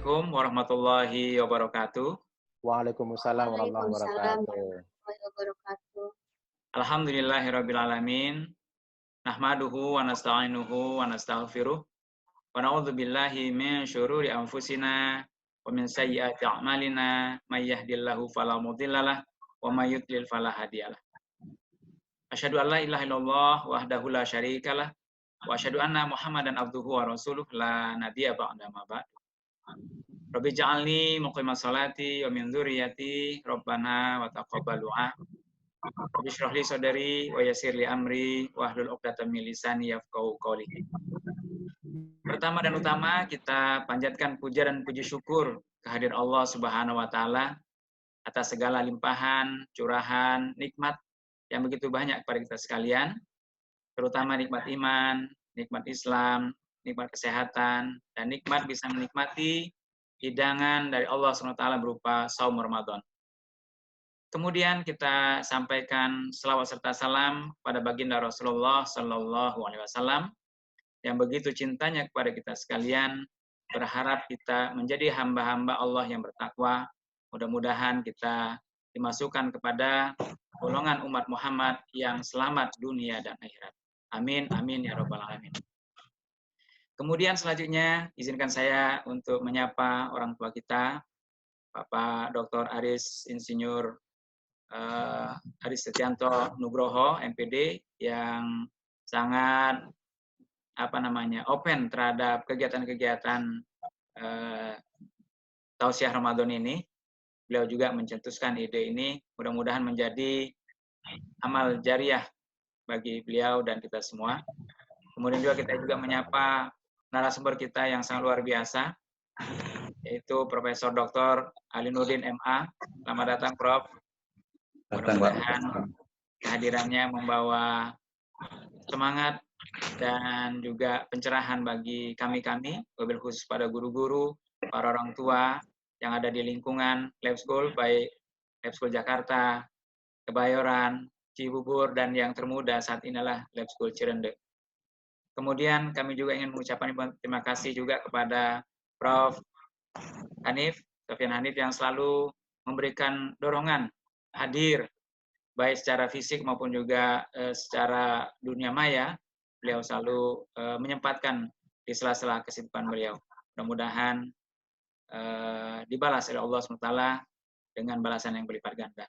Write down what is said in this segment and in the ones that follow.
Assalamualaikum warahmatullahi wabarakatuh. Waalaikumsalam warahmatullahi Waalaikumsalam wabarakatuh. warahmatullahi wabarakatuh. Alhamdulillahirrabbilalamin. Nahmaduhu wa nasta'inuhu wa nastaghfiruh. Wa na'udzubillahi min syururi anfusina wa min sayyiati a'malina. May yahdihillahu fala mudhillalah wa may yudlil fala hadiyalah. Asyhadu an la ilaha illallah wahdahu la syarikalah wa asyhadu anna Muhammadan abduhu wa rasuluh la nabiyya ba'da ma ba'd. Rabbi ja'alni muqimas sholati wa min dzurriyyati rabbana wa taqabbal du'a. Rabbi shrah li sadri wa yassir li amri wahlul 'uqdatam min lisani yafqahu qawli. Pertama dan utama kita panjatkan puja dan puji syukur kehadirat Allah Subhanahu wa taala atas segala limpahan, curahan, nikmat yang begitu banyak kepada kita sekalian, terutama nikmat iman, nikmat Islam, nikmat kesehatan, dan nikmat bisa menikmati hidangan dari Allah SWT berupa saum Ramadan. Kemudian kita sampaikan selawat serta salam pada baginda Rasulullah Sallallahu Alaihi Wasallam yang begitu cintanya kepada kita sekalian, berharap kita menjadi hamba-hamba Allah yang bertakwa. Mudah-mudahan kita dimasukkan kepada golongan umat Muhammad yang selamat dunia dan akhirat. Amin, amin ya rabbal alamin. Kemudian selanjutnya izinkan saya untuk menyapa orang tua kita, Bapak Dr. Aris Insinyur Aris Setianto Nugroho, MPD, yang sangat open terhadap kegiatan-kegiatan Tausiah Ramadan ini. Beliau juga mencetuskan ide ini, mudah-mudahan menjadi amal jariah bagi beliau dan kita semua. Kemudian juga kita juga menyapa narasumber kita yang sangat luar biasa, yaitu Profesor Dr. Ali Nurdin MA. Selamat datang, Prof. Mudah-mudahan kehadirannya membawa semangat dan juga pencerahan bagi kami-kami, wabil khusus pada guru-guru, para orang tua yang ada di lingkungan Lab School, baik Lab School Jakarta, Kebayoran, Cibubur, dan yang termuda saat inilah Lab School Cirende. Kemudian kami juga ingin mengucapkan terima kasih juga kepada Prof. Hanif, Sofyan Hanif, yang selalu memberikan dorongan hadir, baik secara fisik maupun juga secara dunia maya. Beliau selalu menyempatkan di sela-sela kesibukan beliau. Mudah-mudahan dibalas oleh Allah SWT dengan balasan yang berlipat ganda.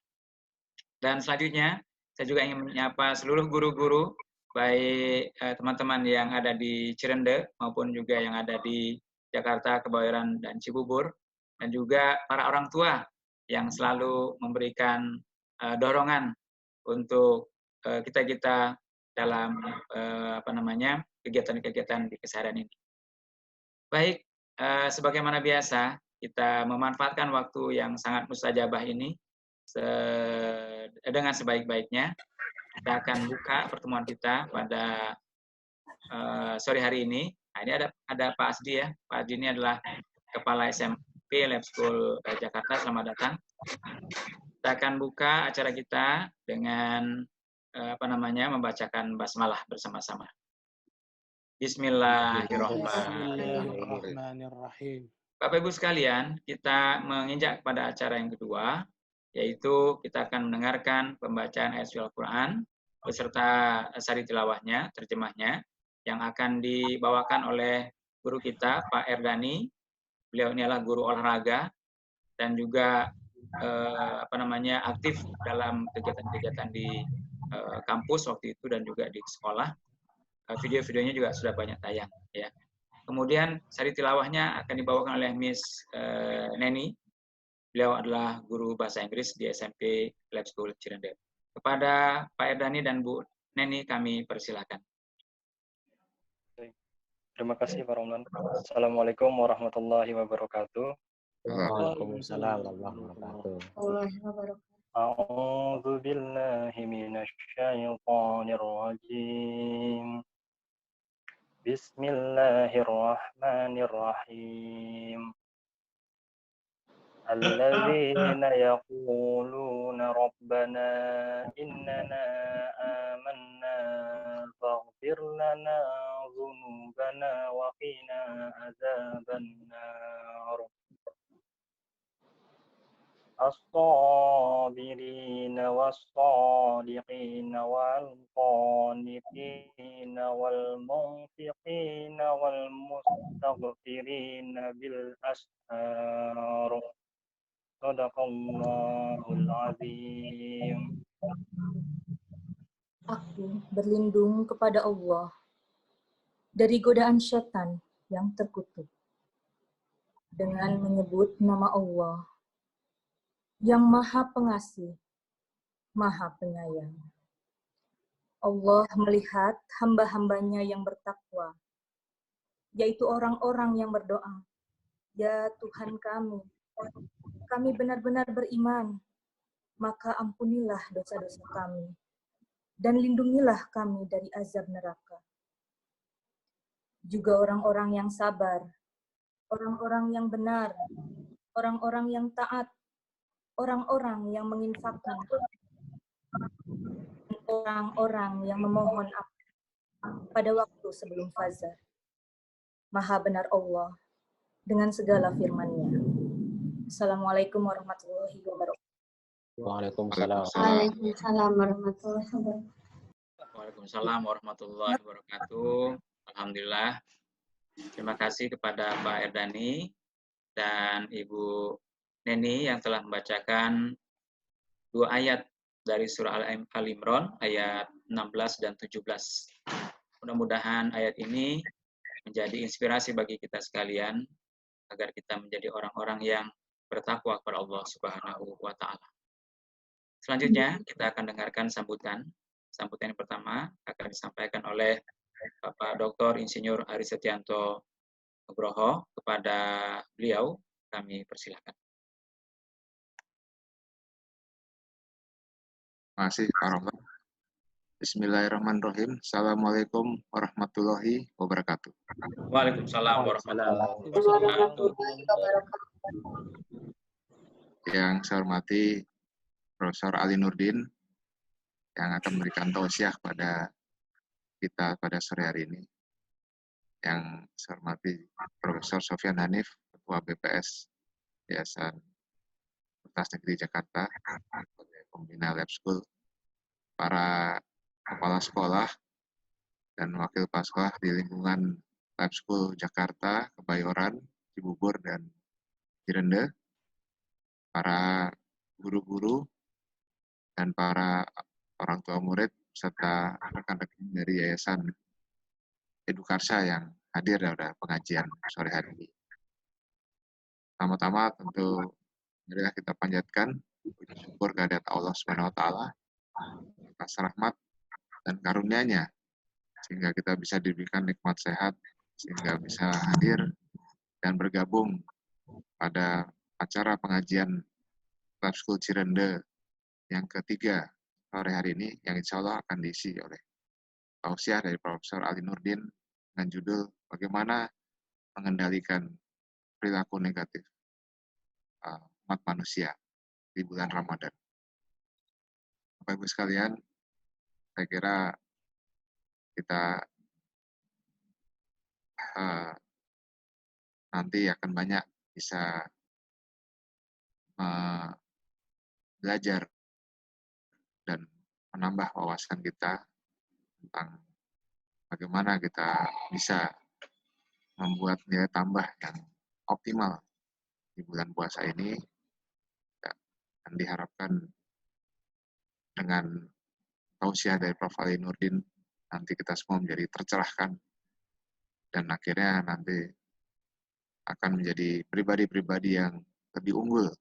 Dan selanjutnya, saya juga ingin menyapa seluruh guru-guru, baik teman-teman yang ada di Cirende maupun juga yang ada di Jakarta, Kebayoran, dan Cibubur, dan juga para orang tua yang selalu memberikan dorongan untuk kita dalam kegiatan-kegiatan di keseharian ini. Baik, sebagaimana biasa, kita memanfaatkan waktu yang sangat mustajabah ini dengan sebaik-baiknya. Kita akan buka pertemuan kita pada sore hari ini. Nah, ini ada Pak Asdi ya. Pak Asdi ini adalah Kepala SMP Lab School Jakarta. Selamat datang. Kita akan buka acara kita dengan membacakan basmalah bersama-sama. Bismillahirrahmanirrahim. Bapak Ibu sekalian, kita menginjak pada acara yang kedua, yaitu kita akan mendengarkan pembacaan ayat suci Al-Quran beserta sari tilawahnya, terjemahnya, yang akan dibawakan oleh guru kita, Pak Erdani. Beliau ini adalah guru olahraga dan juga aktif dalam kegiatan-kegiatan di kampus waktu itu dan juga di sekolah. Video-videonya juga sudah banyak tayang, ya. Kemudian sari tilawahnya akan dibawakan oleh Miss Neni. Beliau adalah guru bahasa Inggris di SMP Lab School Cirende. Kepada Pak Erdani dan Bu Neni kami persilakan. Terima kasih Pak Romlan. Assalamualaikum warahmatullahi wabarakatuh. Waalaikumsalam warahmatullahi wabarakatuh. A'udzu billahi minasy syaithanir rajim. Bismillahirrahmanirrahim. Alladzina yaquluna rabbana innana amanna faghfir lana dhunubana wa qina adzabannar. الصابرين والصادقين والقانتين والمنفقين والمستغفرين بالأسحار. Sadaqallahul azim. Aku berlindung kepada Allah dari godaan syaitan yang terkutuk dengan menyebut nama Allah yang Maha Pengasih, Maha Penyayang. Allah melihat hamba-hambanya yang bertakwa, yaitu orang-orang yang berdoa, "Ya Tuhan kami benar-benar beriman, maka ampunilah dosa-dosa kami, dan lindungilah kami dari azab neraka." Juga orang-orang yang sabar, orang-orang yang benar, orang-orang yang taat, orang-orang yang menginfakkan, orang-orang yang memohon ampun pada waktu sebelum fajar. Maha benar Allah dengan segala firman-Nya. Assalamualaikum warahmatullahi wabarakatuh. Waalaikumsalam. Waalaikumsalam warahmatullahi wabarakatuh. Waalaikumsalam warahmatullahi wabarakatuh. Alhamdulillah. Terima kasih kepada Pak Erdani dan Ibu Neni yang telah membacakan 2 ayat dari surah Al-Imran ayat 16 dan 17. Mudah-mudahan ayat ini menjadi inspirasi bagi kita sekalian agar kita menjadi orang-orang yang bertakwa kepada Allah Subhanahu wa taala. Selanjutnya kita akan dengarkan sambutan. Sambutan yang pertama akan disampaikan oleh Bapak Dr. Insinyur Ari Setianto Nugroho. Kepada beliau kami persilakan. Terima kasih, Pak Roman. Bismillahirrahmanirrahim. Assalamualaikum warahmatullahi wabarakatuh. Waalaikumsalam warahmatullahi wabarakatuh. Yang saya hormati Profesor Ali Nurdin yang akan memberikan tausiah pada kita pada sore hari ini. Yang saya hormati Profesor Sofyan Hanif, Ketua BPS Yayasan Universitas Negeri Jakarta, Pembina Lab School, para kepala sekolah dan wakil kepala sekolah di lingkungan Lab School Jakarta, Kebayoran, Cibubur, dan Cirende, para guru-guru, dan para orang tua murid, serta rekan-rekan dari Yayasan Edukarsa yang hadir pada pengajian sore hari ini. Pertama-tama tentu marilah kita panjatkan puji syukur kehadirat Allah Subhanahu wa taala atas rahmat dan karunia-Nya sehingga kita bisa diberikan nikmat sehat, sehingga bisa hadir dan bergabung pada acara pengajian Lab School Cirende yang ketiga sore hari ini, yang insya Allah akan diisi oleh tausiah dari Profesor Ali Nurdin dengan judul bagaimana mengendalikan perilaku negatif umat manusia di bulan Ramadan. Bapak Ibu sekalian, saya kira kita nanti akan banyak bisa belajar dan menambah wawasan kita tentang bagaimana kita bisa membuat nilai tambah yang optimal di bulan puasa ini, dan diharapkan dengan tausiah dari Prof. Ali Nurdin nanti kita semua menjadi tercerahkan dan akhirnya nanti akan menjadi pribadi-pribadi yang lebih unggul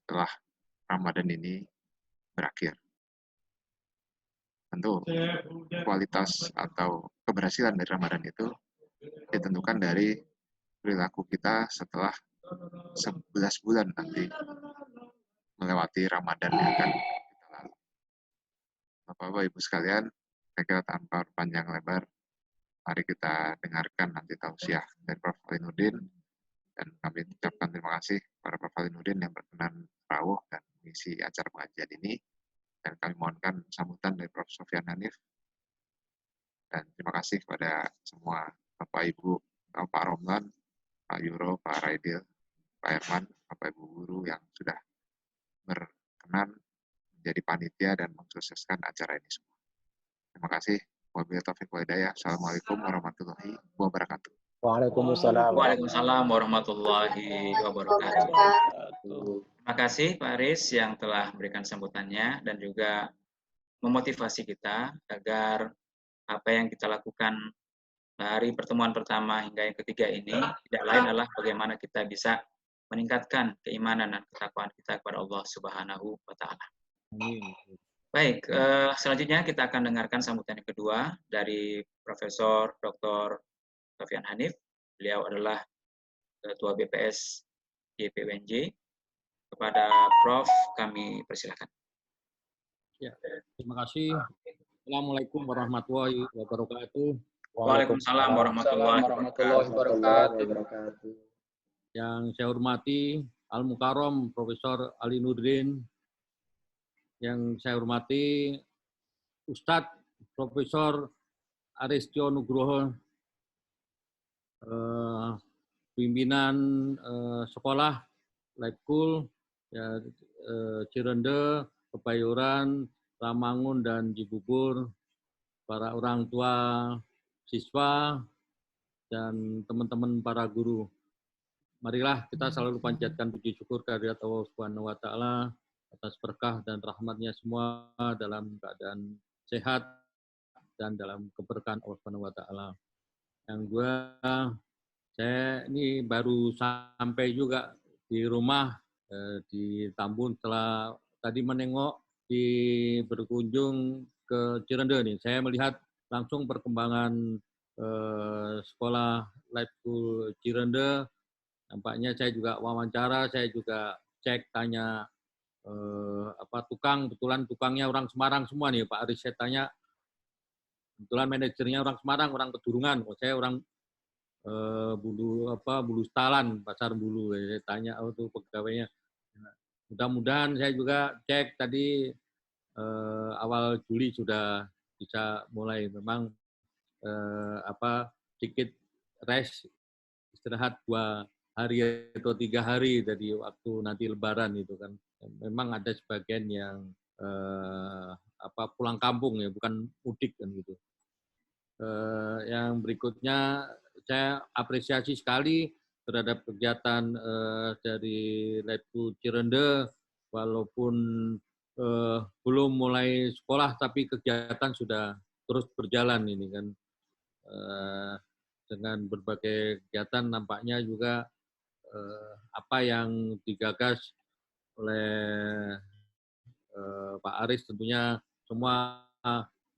setelah Ramadan ini berakhir. Tentu kualitas atau keberhasilan dari Ramadan itu ditentukan dari perilaku kita setelah 11 bulan nanti melewati Ramadan yang akan kita lalui. Bapak-Bapak, Ibu sekalian, saya kira tanpa panjang lebar, mari kita dengarkan nanti tausiah dari Prof. Ali Nurdin, dan kami ucapkan terima kasih kepada Prof. Ali Nurdin yang berkenan rawuh dan mengisi acara pengajian ini, dan kami mohonkan sambutan dari Prof. Sofyan Hanif, dan terima kasih kepada semua Bapak Ibu, Pak Romlan, Pak Yuro, Pak Raidil, Pak Herman, Bapak Ibu guru yang sudah berkenan menjadi panitia dan mensukseskan acara ini semua. Terima kasih. Wabillahi taufiq wal hidayah. Assalamualaikum warahmatullahi wabarakatuh. Waalaikumsalam. Waalaikumsalam warahmatullahi wabarakatuh. Terima kasih Pak Aris yang telah memberikan sambutannya dan juga memotivasi kita agar apa yang kita lakukan dari pertemuan pertama hingga yang ketiga ini tidak lain adalah bagaimana kita bisa meningkatkan keimanan dan ketakwaan kita kepada Allah Subhanahu wa Ta'ala. Baik, selanjutnya kita akan dengarkan sambutan yang kedua dari Profesor Dr. Sofyan Hanif. Beliau adalah Ketua BPS YPWNJ. Kepada Prof, kami persilakan. Ya, terima kasih. Assalamualaikum warahmatullahi wabarakatuh. Waalaikumsalam warahmatullahi wabarakatuh. Yang saya hormati Al-Mukarram Profesor Ali Nurdin. Yang saya hormati Ustadz Profesor Aristio Nugroho, pimpinan sekolah Letkul ya, Cirende, Kebayoran, Ramangun, dan Cibubur, para orang tua siswa, dan teman-teman para guru. Marilah kita selalu panjatkan puji syukur kehadirat Allah Subhanahu wa Ta'ala atas berkah dan rahmatnya semua dalam keadaan sehat dan dalam keberkahan Allah Subhanahu wa Ta'ala. Yang kedua, saya ini baru sampai juga di rumah di Tambun setelah tadi menengok berkunjung ke Cirende nih. Saya melihat langsung perkembangan sekolah Letkul Cirende. Nampaknya saya juga wawancara, saya juga cek tanya tukang, kebetulan tukangnya orang Semarang semua nih Pak Aris, saya tanya, kebetulan manajernya orang Semarang, orang Kedurungan, saya orang Bulu Stalan, Pasar Bulu, saya tanya tuh pegawainya. Mudah-mudahan saya juga cek tadi awal Juli sudah bisa mulai, memang sedikit rest, istirahat 2 hari atau 3 hari dari waktu nanti Lebaran itu kan. Memang ada sebagian yang pulang kampung ya, bukan mudik kan gitu. Yang berikutnya saya apresiasi sekali terhadap kegiatan dari Letkul Cirende, walaupun belum mulai sekolah tapi kegiatan sudah terus berjalan ini kan. Dengan berbagai kegiatan nampaknya juga apa yang digagas oleh Pak Aris tentunya semua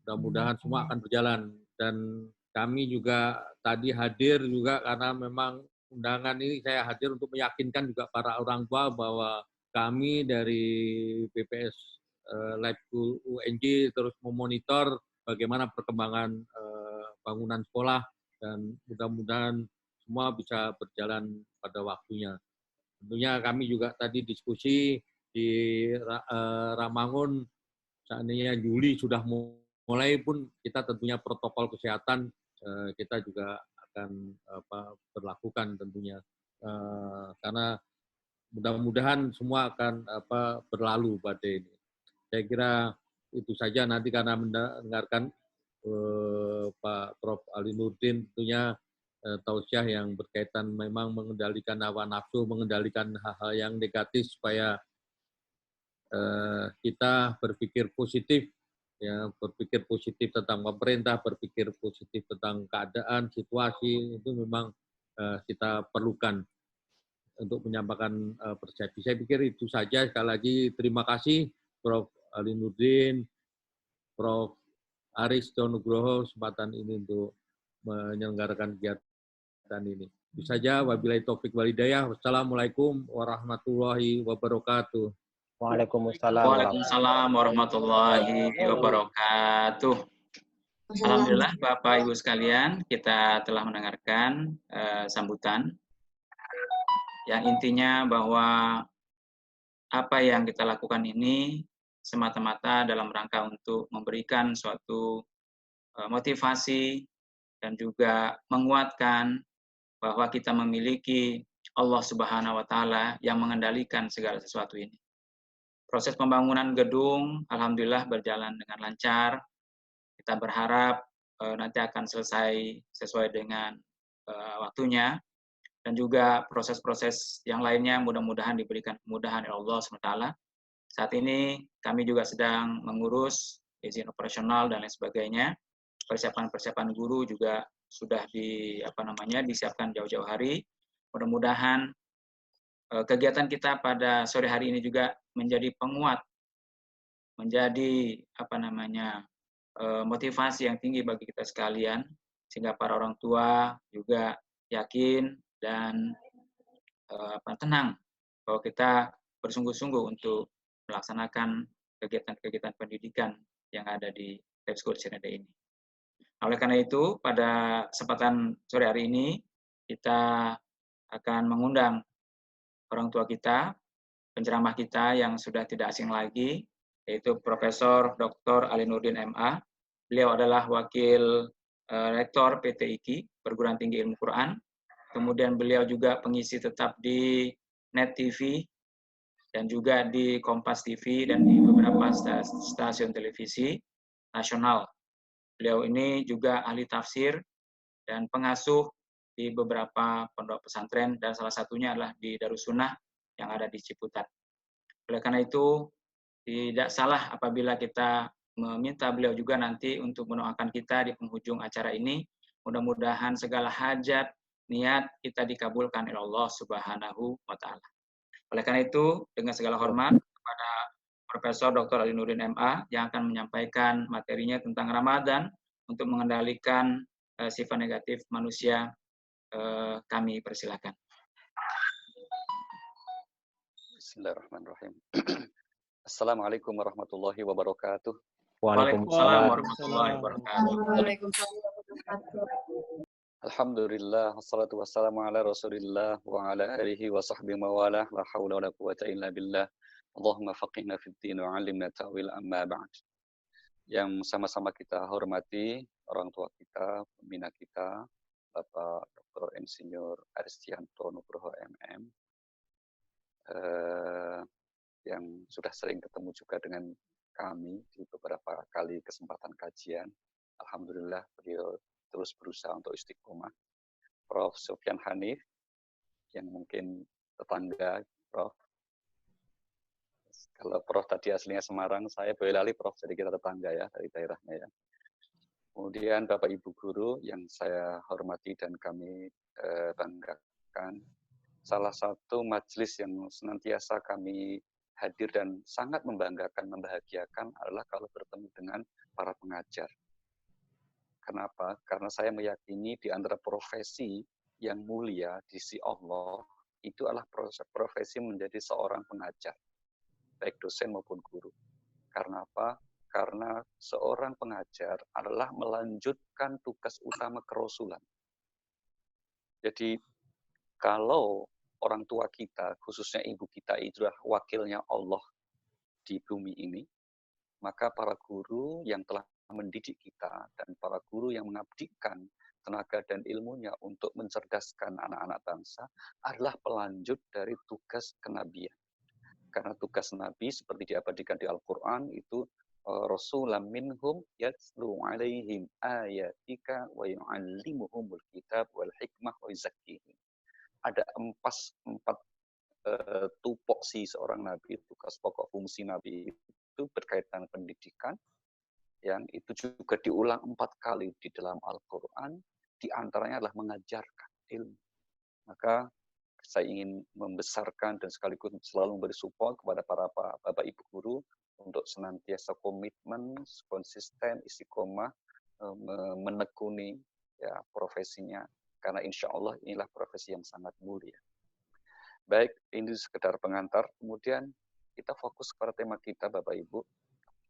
mudah-mudahan semua akan berjalan, dan kami juga tadi hadir juga karena memang undangan ini saya hadir untuk meyakinkan juga para orang tua bahwa kami dari BPS Letkul UNJ terus memonitor bagaimana perkembangan bangunan sekolah dan mudah-mudahan semua bisa berjalan pada waktunya. Tentunya kami juga tadi diskusi di Ramangun, seandainya Juli sudah mulai pun kita tentunya protokol kesehatan kita juga akan berlakukan tentunya, karena mudah-mudahan semua akan berlalu pada ini. Saya kira itu saja, nanti karena mendengarkan Pak Prof. Ali Nurdin tentunya tausiah yang berkaitan memang mengendalikan hawa nafsu, mengendalikan hal-hal yang negatif supaya kita berpikir positif, ya, berpikir positif tentang pemerintah, berpikir positif tentang keadaan, situasi, itu memang kita perlukan untuk menyampaikan persepsi. Saya pikir itu saja. Sekali lagi terima kasih Prof. Ali Nurdin, Prof. Aris Nugroho kesempatan ini untuk menyelenggarakan kegiatan ini. Itu saja, wabillahi taufik wal hidayah. Wassalamualaikum warahmatullahi wabarakatuh. Waalaikumsalam warahmatullahi wabarakatuh. Alhamdulillah Bapak Ibu sekalian, kita telah mendengarkan sambutan yang intinya bahwa apa yang kita lakukan ini semata-mata dalam rangka untuk memberikan suatu motivasi dan juga menguatkan bahwa kita memiliki Allah Subhanahu wa Ta'ala yang mengendalikan segala sesuatu ini. Proses pembangunan gedung alhamdulillah berjalan dengan lancar. Kita berharap nanti akan selesai sesuai dengan waktunya, dan juga proses-proses yang lainnya mudah-mudahan diberikan kemudahan oleh Allah SWT. Saat ini kami juga sedang mengurus izin operasional dan lain sebagainya. Persiapan guru juga sudah disiapkan jauh-jauh hari. Mudah-mudahan kegiatan kita pada sore hari ini juga menjadi penguat, menjadi motivasi yang tinggi bagi kita sekalian, sehingga para orang tua juga yakin dan tenang bahwa kita bersungguh-sungguh untuk melaksanakan kegiatan-kegiatan pendidikan yang ada di Life School Trinity ini. Oleh karena itu, pada kesempatan sore hari ini, kita akan mengundang orang tua kita, penceramah kita yang sudah tidak asing lagi, yaitu Profesor Dr. Ali Nurdin MA. Beliau adalah Wakil Rektor PT IKI, Perguruan Tinggi Ilmu Quran. Kemudian beliau juga pengisi tetap di Net TV, dan juga di Kompas TV, dan di beberapa stasiun televisi nasional. Beliau ini juga ahli tafsir dan pengasuh di beberapa pondok pesantren, dan salah satunya adalah di Darussunnah yang ada di Ciputat. Oleh karena itu, tidak salah apabila kita meminta beliau juga nanti untuk mendoakan kita di penghujung acara ini. Mudah-mudahan segala hajat, niat kita dikabulkan oleh Allah Subhanahu wa Ta'ala. Oleh karena itu, dengan segala hormat kepada Profesor Dr. Ali Nurdin MA yang akan menyampaikan materinya tentang Ramadan untuk mengendalikan sifat negatif manusia, kami persilakan. Bismillahirrahmanirrahim. Assalamualaikum warahmatullahi wabarakatuh. Waalaikumsalam warahmatullahi wabarakatuh. Alhamdulillah, wassalatu wassalamu ala rasulillah wa ala alihi wa sahbihi mawalah, la hawla wa la quwata illa billah. Allahumma faqihna fid din wa 'allimna ta'wil amma ba'd. Yang sama-sama kita hormati orang tua kita, pembina kita, Bapak Dr. Insinyur Aristianto Nugroho MM, yang sudah sering ketemu juga dengan kami di beberapa kali kesempatan kajian. Alhamdulillah beliau terus berusaha untuk istiqomah. Prof. Sufyan Hanif, yang mungkin tetangga Prof. Kalau Prof tadi aslinya Semarang, saya Boyolali Prof, jadi kita tetangga ya dari daerahnya ya. Kemudian Bapak Ibu Guru yang saya hormati dan kami banggakan, salah satu majelis yang senantiasa kami hadir dan sangat membanggakan, membahagiakan adalah kalau bertemu dengan para pengajar. Kenapa? Karena saya meyakini di antara profesi yang mulia di sisi Allah itu adalah profesi menjadi seorang pengajar, baik dosen maupun guru. Karena apa? Karena seorang pengajar adalah melanjutkan tugas utama kerasulan. Jadi kalau orang tua kita, khususnya ibu kita, itu adalah wakilnya Allah di bumi ini, maka para guru yang telah mendidik kita dan para guru yang mengabdikan tenaga dan ilmunya untuk mencerdaskan anak-anak bangsa adalah pelanjut dari tugas kenabian. Karena tugas Nabi seperti diabadikan di Al-Quran itu Rasulam minhum yatslu alaihim ayatika wa yu'allimuhumul kitab wal hikmah wa yuzakkihim. Ada empat tupoksi seorang Nabi, tugas pokok fungsi Nabi itu berkaitan pendidikan, yang itu juga diulang 4 kali di dalam Al-Quran, di antaranya adalah mengajarkan ilmu. Maka saya ingin membesarkan dan sekaligus selalu memberi support kepada para Bapak Ibu Guru untuk senantiasa komitmen, konsisten, istiqomah, menekuni ya profesinya, karena insya Allah inilah profesi yang sangat mulia. Baik, ini sekedar pengantar, kemudian kita fokus pada tema kita Bapak Ibu,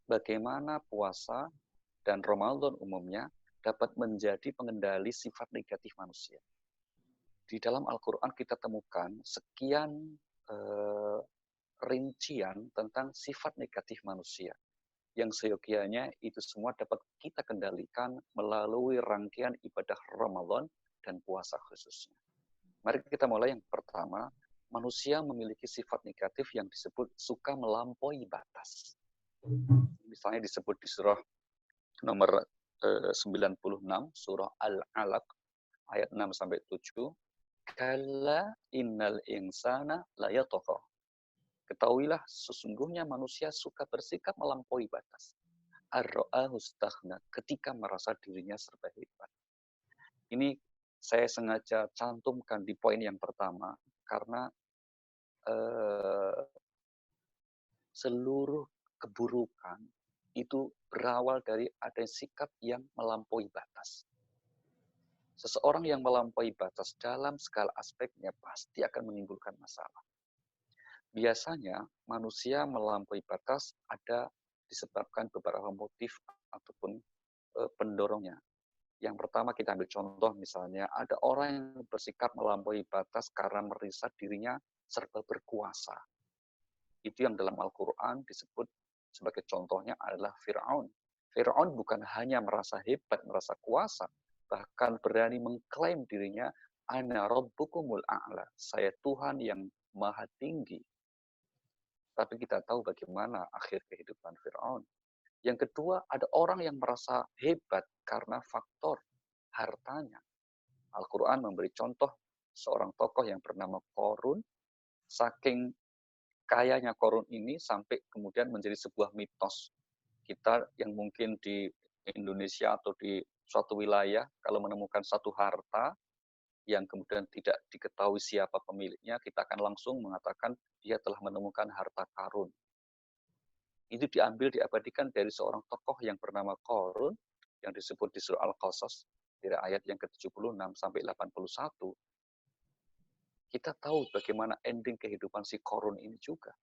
bagaimana puasa dan Ramadan umumnya dapat menjadi pengendali sifat negatif manusia. Di dalam Al-Quran kita temukan sekian rincian tentang sifat negatif manusia, yang seyogianya itu semua dapat kita kendalikan melalui rangkaian ibadah Ramadan dan puasa khususnya. Mari kita mulai yang pertama, manusia memiliki sifat negatif yang disebut suka melampaui batas. Misalnya disebut di surah nomor 96, surah Al-Alaq, ayat 6-7. Kalla innal insana layatagha. Ketahuilah, sesungguhnya manusia suka bersikap melampaui batas. Ar-ra'ahu istaghna, ketika merasa dirinya serba hebat. Ini saya sengaja cantumkan di poin yang pertama, karena seluruh keburukan itu berawal dari ada sikap yang melampaui batas. Seseorang yang melampaui batas dalam segala aspeknya pasti akan menimbulkan masalah. Biasanya manusia melampaui batas ada disebabkan beberapa motif ataupun pendorongnya. Yang pertama kita ambil contoh, misalnya ada orang yang bersikap melampaui batas karena merasa dirinya serba berkuasa. Itu yang dalam Al-Quran disebut sebagai contohnya adalah Fir'aun. Fir'aun bukan hanya merasa hebat, merasa kuasa, bahkan berani mengklaim dirinya, Ana Rabbukumul A'la, saya Tuhan yang maha tinggi. Tapi kita tahu bagaimana akhir kehidupan Fir'aun. Yang kedua, ada orang yang merasa hebat karena faktor hartanya. Al-Quran memberi contoh seorang tokoh yang bernama Qarun. Saking kayanya Qarun ini sampai kemudian menjadi sebuah mitos. Kita yang mungkin di Indonesia atau di suatu wilayah, kalau menemukan satu harta yang kemudian tidak diketahui siapa pemiliknya, kita akan langsung mengatakan dia telah menemukan harta karun. Itu diambil, diabadikan dari seorang tokoh yang bernama Qarun, yang disebut di surah Al-Qasas, dari ayat yang ke-76 sampai 81. Kita tahu bagaimana ending kehidupan si Qarun ini juga.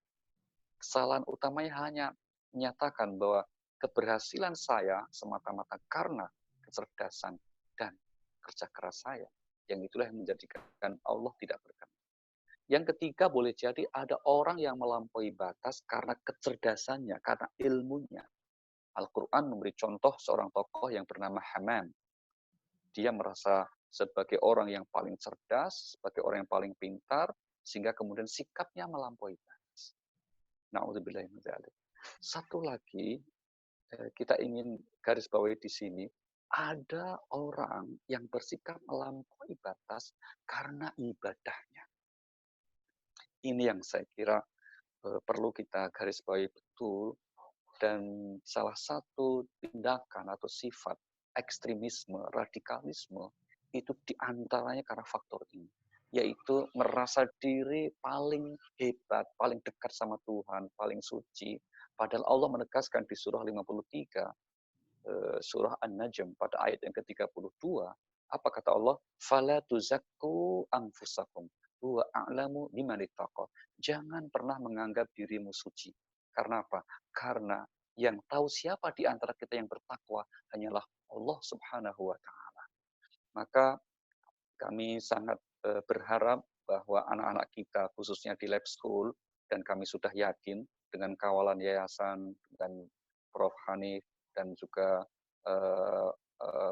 Kesalahan utamanya hanya menyatakan bahwa keberhasilan saya semata-mata karena kecerdasan dan kerja keras saya. Yang itulah yang menjadikan Allah tidak berkenan. Yang ketiga, boleh jadi ada orang yang melampaui batas karena kecerdasannya, karena ilmunya. Al-Quran memberi contoh seorang tokoh yang bernama Haman. Dia merasa sebagai orang yang paling cerdas, sebagai orang yang paling pintar, sehingga kemudian sikapnya melampaui batas. Na'udzubillahi min dzalik. Satu lagi, kita ingin garis bawahi di sini, ada orang yang bersikap melampaui batas karena ibadahnya. Ini yang saya kira perlu kita garis bawahi betul, dan salah satu tindakan atau sifat ekstremisme, radikalisme, itu diantaranya karena faktor ini, yaitu merasa diri paling hebat, paling dekat sama Tuhan, paling suci. Padahal Allah menegaskan di surah 53, surah An-Najm pada ayat yang ke-32, apa kata Allah? Fala tuzakku anfusakum huwa a'lamu biman ittaqa. Jangan pernah menganggap dirimu suci. Karena apa? Karena yang tahu siapa di antara kita yang bertakwa hanyalah Allah Subhanahu wa taala. Maka kami sangat berharap bahwa anak-anak kita khususnya di lab school, dan kami sudah yakin dengan kawalan yayasan dan Prof. Hanif dan juga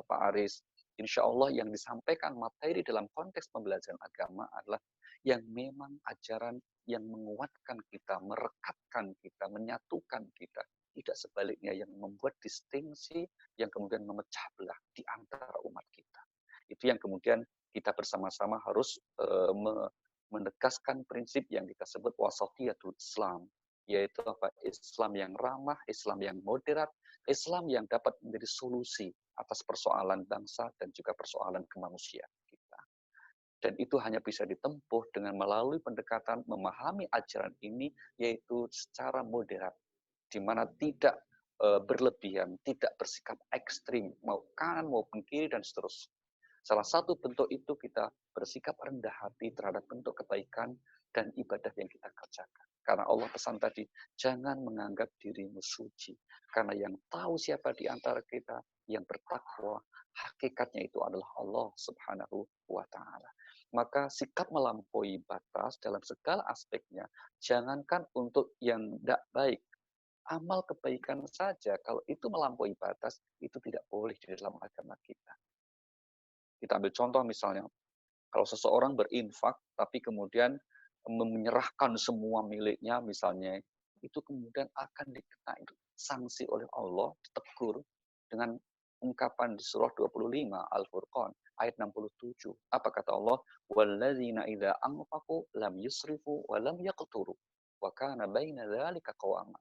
Pak Aris, insya Allah yang disampaikan materi dalam konteks pembelajaran agama adalah yang memang ajaran yang menguatkan kita, merekatkan kita, menyatukan kita. Tidak sebaliknya yang membuat distingsi, yang kemudian memecah belah di antara umat kita. Itu yang kemudian kita bersama-sama harus menegaskan prinsip yang kita sebut wasatiyatul Islam, yaitu apa? Islam yang ramah, Islam yang moderat, Islam yang dapat menjadi solusi atas persoalan bangsa dan juga persoalan kemanusiaan kita. Dan itu hanya bisa ditempuh dengan melalui pendekatan memahami ajaran ini, yaitu secara moderat, di mana tidak berlebihan, tidak bersikap ekstrim, mau kanan maupun kiri dan seterusnya. Salah satu bentuk itu kita bersikap rendah hati terhadap bentuk kebaikan dan ibadah yang kita kerjakan. Karena Allah pesan tadi, jangan menganggap dirimu suci. Karena yang tahu siapa di antara kita yang bertakwa, hakikatnya itu adalah Allah Subhanahu wa ta'ala. Maka sikap melampaui batas dalam segala aspeknya, jangankan untuk yang tidak baik, amal kebaikan saja, kalau itu melampaui batas, itu tidak boleh di dalam agama kita. Kita ambil contoh misalnya, kalau seseorang berinfak, tapi kemudian menyerahkan semua miliknya misalnya, itu kemudian akan dikenai sanksi oleh Allah, ditegur dengan ungkapan di surah 25 Al-Furqan ayat 67. Apa kata Allah? Walladzina idza anfaqu lam yusrifu wa lam yaqturu wa kana baina dzalika qawama.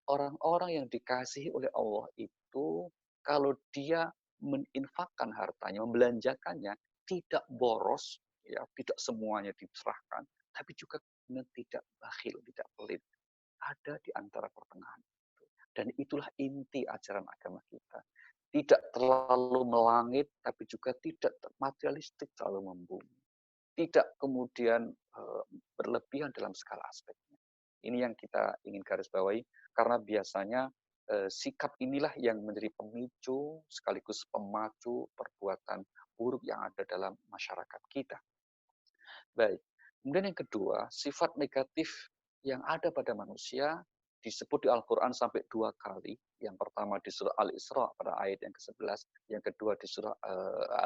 Orang-orang yang dikasihi oleh Allah itu kalau dia meninfakkan hartanya, membelanjakannya, tidak boros, ya, tidak semuanya diserahkan, tapi juga tidak bakhil, tidak pelit. Ada di antara pertengahan. Dan itulah inti ajaran agama kita. Tidak terlalu melangit, tapi juga tidak materialistik terlalu membumi. Tidak kemudian berlebihan dalam segala aspeknya. Ini yang kita ingin garis bawahi, karena biasanya sikap inilah yang menjadi pemicu sekaligus pemacu perbuatan buruk yang ada dalam masyarakat kita. Baik. Kemudian yang kedua, sifat negatif yang ada pada manusia disebut di Al-Quran sampai 2 kali. Yang pertama di surah Al-Isra pada ayat yang ke-11, yang kedua di surah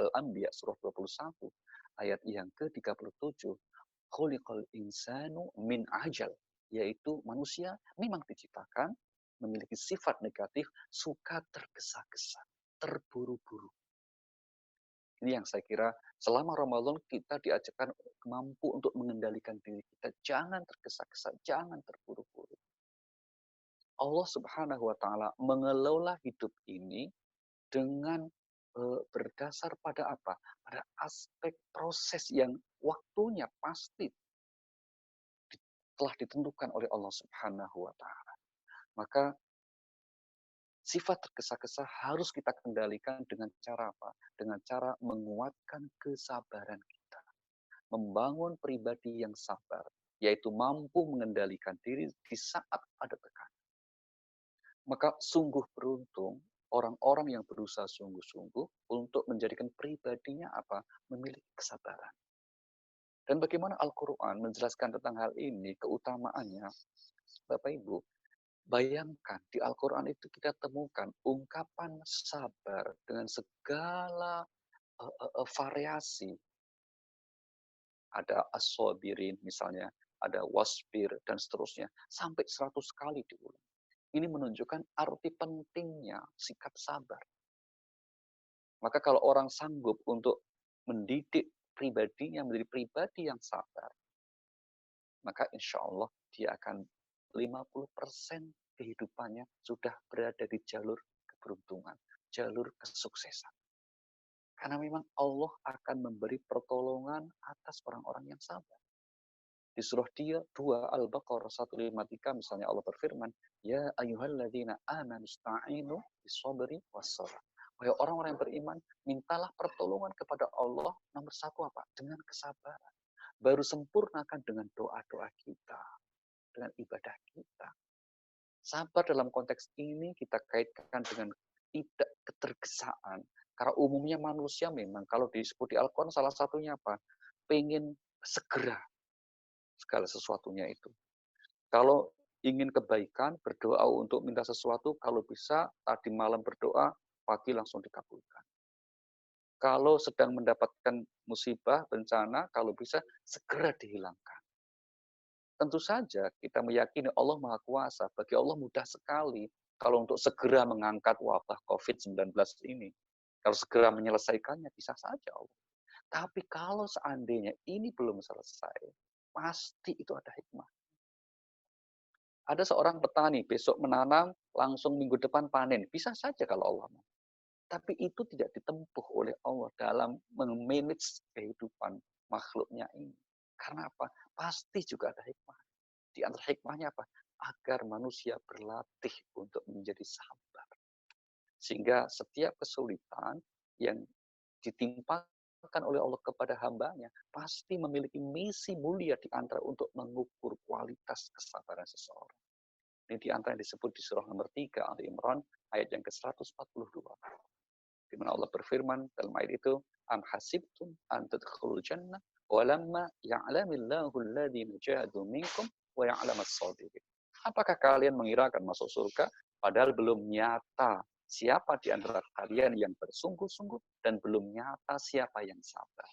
Al-Anbiya surah 21 ayat yang ke-37. Khuliqal insanu min ajal, yaitu manusia memang diciptakan memiliki sifat negatif, suka tergesa-gesa, terburu-buru. Ini yang saya kira selama Ramadan kita diajarkan mampu untuk mengendalikan diri kita. Jangan tergesa-gesa, jangan terburu-buru. Allah Subhanahu wa Ta'ala mengelola hidup ini dengan berdasar pada apa? Pada aspek proses yang waktunya pasti telah ditentukan oleh Allah Subhanahu wa Ta'ala. Maka sifat tergesa-gesa harus kita kendalikan dengan cara apa? Dengan cara menguatkan kesabaran kita. Membangun pribadi yang sabar, yaitu mampu mengendalikan diri di saat ada tekanan. Maka sungguh beruntung orang-orang yang berusaha sungguh-sungguh untuk menjadikan pribadinya apa? Memiliki kesabaran. Dan bagaimana Al-Quran menjelaskan tentang hal ini, keutamaannya, Bapak Ibu, bayangkan di Al-Quran itu kita temukan ungkapan sabar dengan segala variasi. Ada as-sabirin misalnya, ada wasbir, dan seterusnya. Sampai 100 kali diulang. Ini menunjukkan arti pentingnya sikap sabar. Maka kalau orang sanggup untuk mendidik pribadinya menjadi pribadi yang sabar, maka insya Allah dia akan 50% kehidupannya sudah berada di jalur keberuntungan, jalur kesuksesan. Karena memang Allah akan memberi pertolongan atas orang-orang yang sabar. Di surah 2 Al-Baqarah 153 misalnya Allah berfirman, Ya ayyuhalladzina amanu sta'inu bis-sabri was-salah. Wahai orang-orang yang beriman, mintalah pertolongan kepada Allah nomor 1 apa? Dengan kesabaran. Baru sempurnakan dengan doa-doa kita, dengan ibadah kita. Sabar dalam konteks ini kita kaitkan dengan tidak ketergesaan. Karena umumnya manusia memang kalau disebut di Al-Quran salah satunya apa? Pengen segera segala sesuatunya itu. Kalau ingin kebaikan, berdoa untuk minta sesuatu, kalau bisa tadi malam berdoa, pagi langsung dikabulkan. Kalau sedang mendapatkan musibah, bencana, kalau bisa segera dihilangkan. Tentu saja kita meyakini Allah Maha Kuasa. Bagi Allah mudah sekali kalau untuk segera mengangkat wabah COVID-19 ini. Kalau segera menyelesaikannya, bisa saja Allah. Tapi kalau seandainya ini belum selesai, pasti itu ada hikmah. Ada seorang petani besok menanam, langsung minggu depan panen. Bisa saja kalau Allah mau. Tapi itu tidak ditempuh oleh Allah dalam memanage kehidupan makhluknya ini. Karena apa? Pasti juga ada hikmah. Di antara hikmahnya apa? Agar manusia berlatih untuk menjadi sabar. Sehingga setiap kesulitan yang ditimpakan oleh Allah kepada hambanya, pasti memiliki misi mulia di antara untuk mengukur kualitas kesabaran seseorang. Ini di antara yang disebut di surah nomor 3 Ali Imran ayat yang ke-142. Di mana Allah berfirman dalam ayat itu, Am hasibtum an tadkhulul jannah walamma ya'lamillahu alladhina jahadu minkum wa ya'lamas sabirin. Apakah kalian mengira akan masuk surga padahal belum nyata siapa di antara kalian yang bersungguh-sungguh dan belum nyata siapa yang sabar.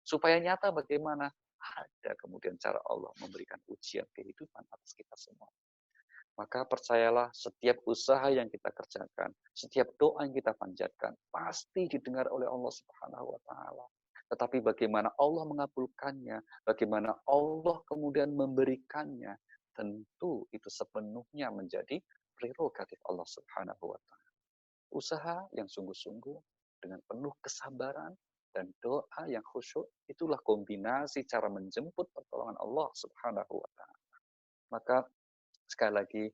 Supaya nyata bagaimana? ada kemudian cara Allah memberikan ujian kehidupan atas kita semua. Maka percayalah, setiap usaha yang kita kerjakan, setiap doa yang kita panjatkan, pasti didengar oleh Allah Subhanahu wa Ta'ala. Tetapi bagaimana Allah mengabulkannya, bagaimana Allah kemudian memberikannya, tentu itu sepenuhnya menjadi prerogatif Allah Subhanahu wa Ta'ala. Usaha yang sungguh-sungguh dengan penuh kesabaran dan doa yang khusyuk, itulah kombinasi cara menjemput pertolongan Allah Subhanahu wa Ta'ala. Maka sekali lagi,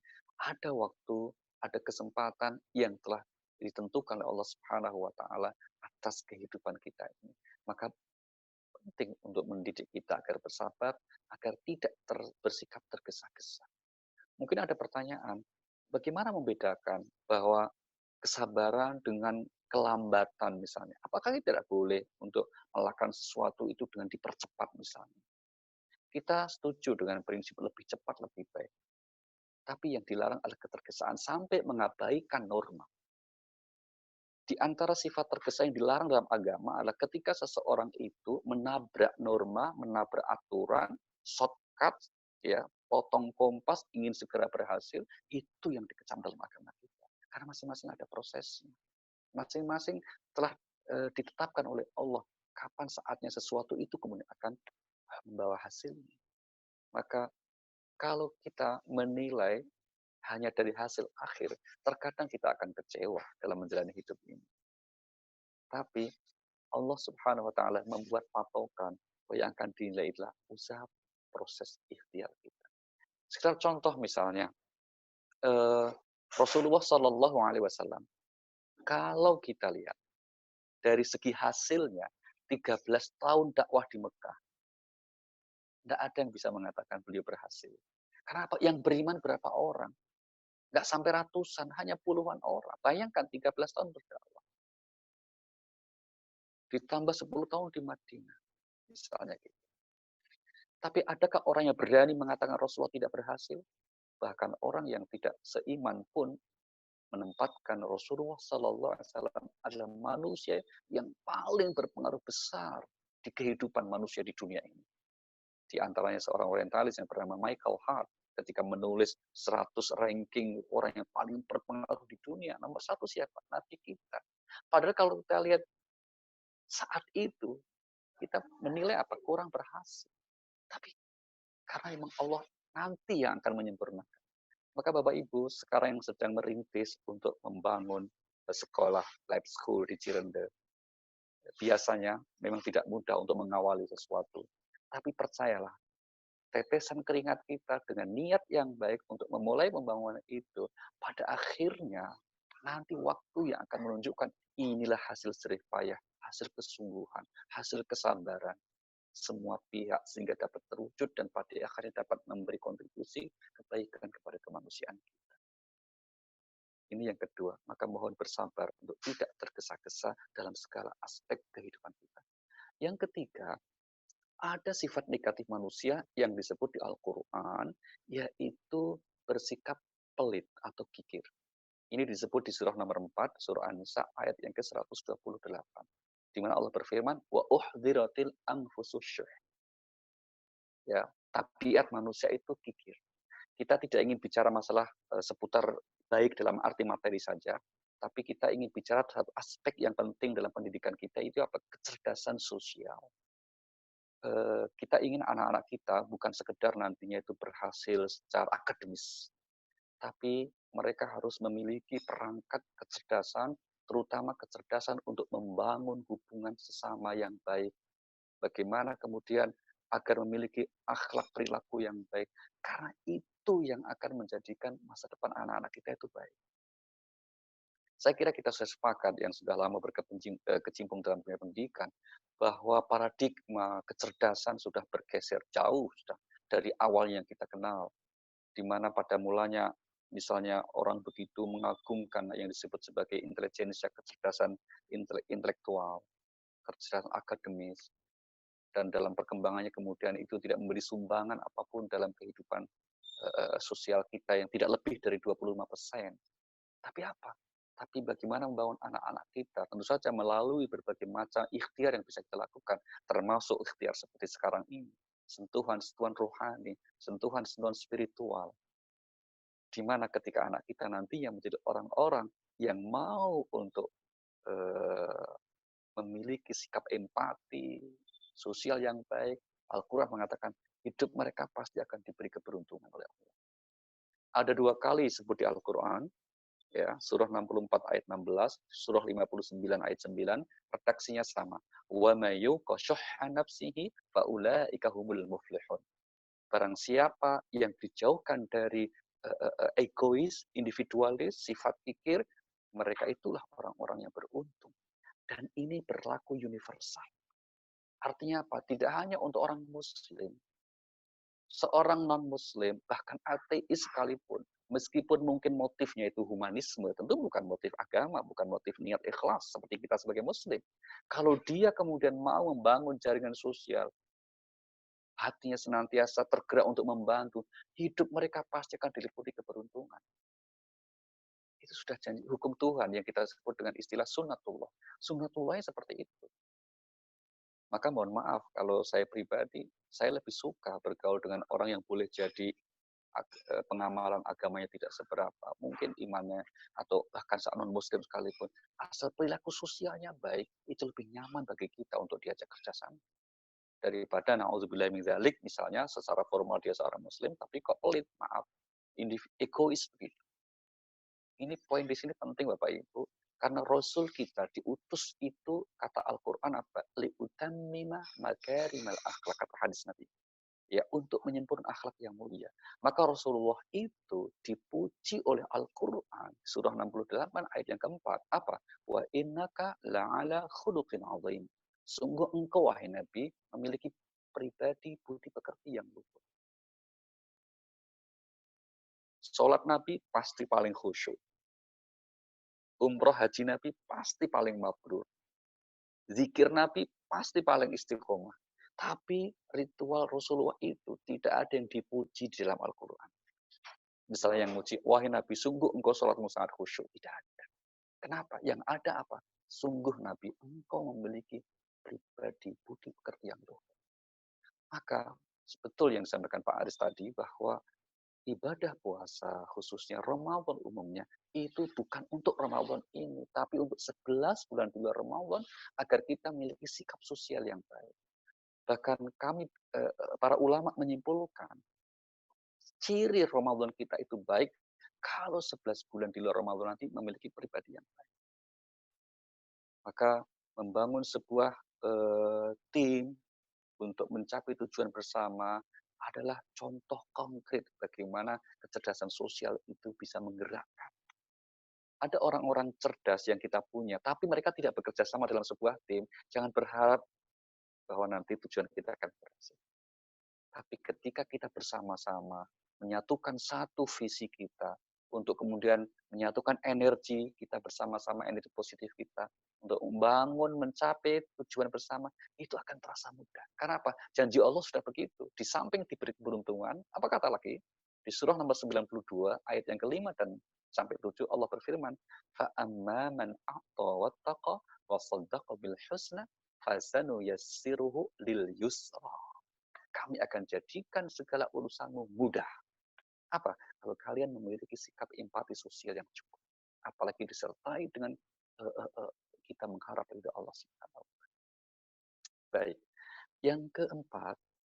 ada waktu, ada kesempatan yang telah ditentukan oleh Allah Subhanahu wa Ta'ala atas kehidupan kita ini. Maka penting untuk mendidik kita agar bersabar, agar tidak bersikap tergesa-gesa. Mungkin ada pertanyaan, bagaimana membedakan bahwa kesabaran dengan kelambatan misalnya? Apakah tidak boleh untuk melakukan sesuatu itu dengan dipercepat misalnya? Kita setuju dengan prinsip lebih cepat lebih baik. Tapi yang dilarang adalah ketergesaan sampai mengabaikan norma. Di antara sifat tergesa yang dilarang dalam agama adalah ketika seseorang itu menabrak norma, menabrak aturan, shortcut, ya, potong kompas, ingin segera berhasil, itu yang dikecam dalam agama kita. Karena masing-masing ada prosesnya. Masing-masing telah ditetapkan oleh Allah kapan saatnya sesuatu itu kemudian akan membawa hasilnya. Maka kalau kita menilai hanya dari hasil akhir, terkadang kita akan kecewa dalam menjalani hidup ini. Tapi Allah Subhanahu wa Ta'ala membuat patokan bahwa yang akan dinilai adalah usaha proses ikhtiar kita. Sekedar contoh misalnya, Rasulullah Shallallahu Alaihi Wasallam, kalau kita lihat dari segi hasilnya, 13 tahun dakwah di Mekah, tidak ada yang bisa mengatakan beliau berhasil. Karena apa? Yang beriman berapa orang? Nggak sampai ratusan, hanya puluhan orang. Bayangkan 13 tahun berdakwah. Ditambah 10 tahun di Madinah. Misalnya gitu. Tapi adakah orang yang berani mengatakan Rasulullah tidak berhasil? Bahkan orang yang tidak seiman pun menempatkan Rasulullah Sallallahu Alaihi Wasallam adalah manusia yang paling berpengaruh besar di kehidupan manusia di dunia ini. Di antaranya seorang orientalis yang bernama Michael Hart, ketika menulis 100 ranking orang yang paling berpengaruh di dunia, nomor 1 siapa? Nabi kita. Padahal kalau kita lihat saat itu, kita menilai apa? Kurang berhasil. Tapi karena memang Allah nanti yang akan menyempurnakan. Maka Bapak Ibu sekarang yang sedang merintis untuk membangun sekolah lab school di Cirende, biasanya memang tidak mudah untuk mengawali sesuatu. Tapi percayalah, tetesan keringat kita dengan niat yang baik untuk memulai pembangunan itu, pada akhirnya nanti waktu yang akan menunjukkan inilah hasil jerih payah, hasil kesungguhan, hasil kesabaran semua pihak sehingga dapat terwujud dan pada akhirnya dapat memberi kontribusi kebaikan kepada kemanusiaan kita. Ini yang kedua, maka mohon bersabar untuk tidak tergesa-gesa dalam segala aspek kehidupan kita. Yang ketiga, ada sifat negatif manusia yang disebut di Al-Quran, yaitu bersikap pelit atau kikir. Ini disebut di surah nomor 4, surah An-Nisa, ayat yang ke-128. Di mana Allah berfirman, wa uhdhiratil anfususyuh. Ya, tabiat manusia itu kikir. Kita tidak ingin bicara masalah seputar baik dalam arti materi saja, tapi kita ingin bicara satu aspek yang penting dalam pendidikan kita, itu apa? Kecerdasan sosial. Kita ingin anak-anak kita bukan sekedar nantinya itu berhasil secara akademis, tapi mereka harus memiliki perangkat kecerdasan, terutama kecerdasan untuk membangun hubungan sesama yang baik. Bagaimana kemudian agar memiliki akhlak perilaku yang baik, karena itu yang akan menjadikan masa depan anak-anak kita itu baik. Saya kira kita sudah sepakat yang sudah lama berkecimpung dalam dunia pendidikan, bahwa paradigma kecerdasan sudah bergeser jauh sudah dari awal yang kita kenal, di mana pada mulanya misalnya orang begitu mengagumkan yang disebut sebagai intelijensia, kecerdasan intelektual, kecerdasan akademis, dan dalam perkembangannya kemudian itu tidak memberi sumbangan apapun dalam kehidupan sosial kita yang tidak lebih dari 25%. Tapi apa? Tapi bagaimana membangun anak-anak kita, tentu saja melalui berbagai macam ikhtiar yang bisa kita lakukan, termasuk ikhtiar seperti sekarang ini. sentuhan-sentuhan rohani, sentuhan-sentuhan spiritual. Di mana ketika anak kita nanti yang menjadi orang-orang yang mau untuk memiliki sikap empati, sosial yang baik, Al-Quran mengatakan hidup mereka pasti akan diberi keberuntungan oleh Allah. Ada 2 kali disebut di Al-Quran, ya, surah 64 ayat 16, surah 59 ayat 9, redaksinya sama. Wa may yuqa syuhha nafsihi fa ulaika humul muflihun. Barang siapa yang dijauhkan dari egois, individualis, sifat pikir, mereka itulah orang-orang yang beruntung. Dan ini berlaku universal. Artinya apa? Tidak hanya untuk orang muslim. Seorang non-muslim, bahkan ateis sekalipun, meskipun mungkin motifnya itu humanisme, tentu bukan motif agama, bukan motif niat ikhlas, seperti kita sebagai muslim. Kalau dia kemudian mau membangun jaringan sosial, hatinya senantiasa tergerak untuk membantu, hidup mereka pasti akan diliputi keberuntungan. Itu sudah janji hukum Tuhan yang kita sebut dengan istilah sunnatullah. Sunnatullahnya seperti itu. Maka mohon maaf kalau saya pribadi, saya lebih suka bergaul dengan orang yang boleh jadi pengamalan agamanya tidak seberapa, mungkin imannya atau bahkan non-muslim sekalipun, asal perilaku sosialnya baik, itu lebih nyaman bagi kita untuk diajak kerjasama. Daripada na'udzubillah min dzalik, misalnya secara formal dia seorang muslim, tapi kok pelit, maaf, egois begitu. Ini poin di sini penting Bapak Ibu, karena Rasul kita diutus itu, kata Al-Quran apa? Li'utammima makarimal akhlak, kata hadis Nabi. Ya, untuk menyempurnakan akhlak yang mulia. Maka Rasulullah itu dipuji oleh Al-Quran, surah 68 ayat yang keempat. Apa? Wa innaka la'ala khuluqin azim. Sungguh engkau, wahai Nabi, memiliki pribadi budi pekerti yang luhur. Sholat Nabi pasti paling khusyuk. Umroh haji Nabi pasti paling mabrur. Zikir Nabi pasti paling istiqomah. Tapi ritual Rasulullah itu tidak ada yang dipuji di dalam Al-Quran. Misalnya yang muji, wahai Nabi, sungguh engkau sholatmu sangat khusyuk. Tidak ada. Kenapa? Yang ada apa? Sungguh Nabi, engkau memiliki pribadi budi pekerti yang luhur. Maka betul yang disampaikan Pak Aris tadi bahwa ibadah puasa khususnya Ramadan umumnya itu bukan untuk Ramadan ini, tapi untuk 11 bulan Ramadan agar kita memiliki sikap sosial yang baik. Bahkan kami para ulama menyimpulkan ciri Ramadan kita itu baik kalau 11 bulan di luar Ramadan nanti memiliki pribadi yang baik. Maka membangun sebuah tim untuk mencapai tujuan bersama adalah contoh konkret bagaimana kecerdasan sosial itu bisa menggerakkan. Ada orang-orang cerdas yang kita punya, tapi mereka tidak bekerja sama dalam sebuah tim. Jangan berharap bahwa nanti tujuan kita akan berhasil. Tapi ketika kita bersama-sama menyatukan satu visi kita, untuk kemudian menyatukan energi kita bersama-sama, energi positif kita, untuk membangun, mencapai tujuan bersama, itu akan terasa mudah. Karena apa? Janji Allah sudah begitu. Di samping diberi keberuntungan, apa kata lagi? Di surah nomor 92, ayat yang kelima dan sampai 7, Allah berfirman, فَأَمَّا مَنْ أَعْطَى وَاتَّقَى وَصَدَّقَ بِالْحُسْنَى فَسَنُيَسِّرُهُ لِلْيُسْرَى. Kami akan jadikan segala urusanmu mudah. Apa? Kalau kalian memiliki sikap empati sosial yang cukup. Apalagi disertai dengan kita mengharap ridha Allah Subhanahu wa Ta'ala. Baik. Yang keempat,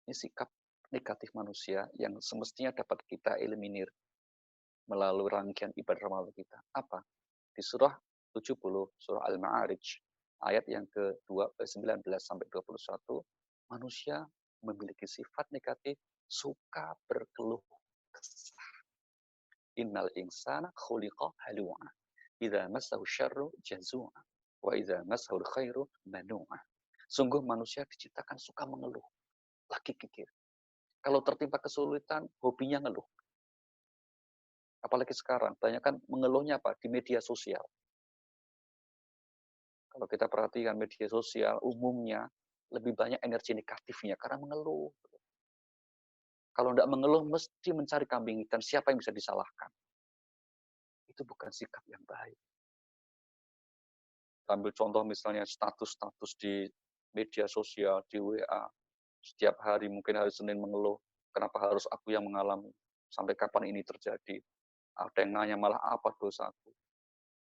ini sikap negatif manusia yang semestinya dapat kita eliminir melalui rangkaian ibadah Ramadan kita. Apa? Di surah 70, surah Al-Ma'arij, ayat yang ke-19 sampai 21, manusia memiliki sifat negatif, suka berkeluh kesah. Innal insana khuliqa halu'a. Idza massahu syarru jazu'a wa idza massahu khairu manu'a. Sungguh manusia diciptakan suka mengeluh, lagi kikir. Kalau tertimpa kesulitan, hobinya ngeluh. Apalagi sekarang, banyak kan mengeluhnya apa? Di media sosial. Kalau kita perhatikan media sosial, umumnya lebih banyak energi negatifnya karena mengeluh. Kalau tidak mengeluh, mesti mencari kambing hitam. Siapa yang bisa disalahkan? Itu bukan sikap yang baik. Ambil contoh misalnya status-status di media sosial, di WA. Setiap hari mungkin hari Senin mengeluh, kenapa harus aku yang mengalami? Sampai kapan ini terjadi? Ada yang nanya malah apa dosaku?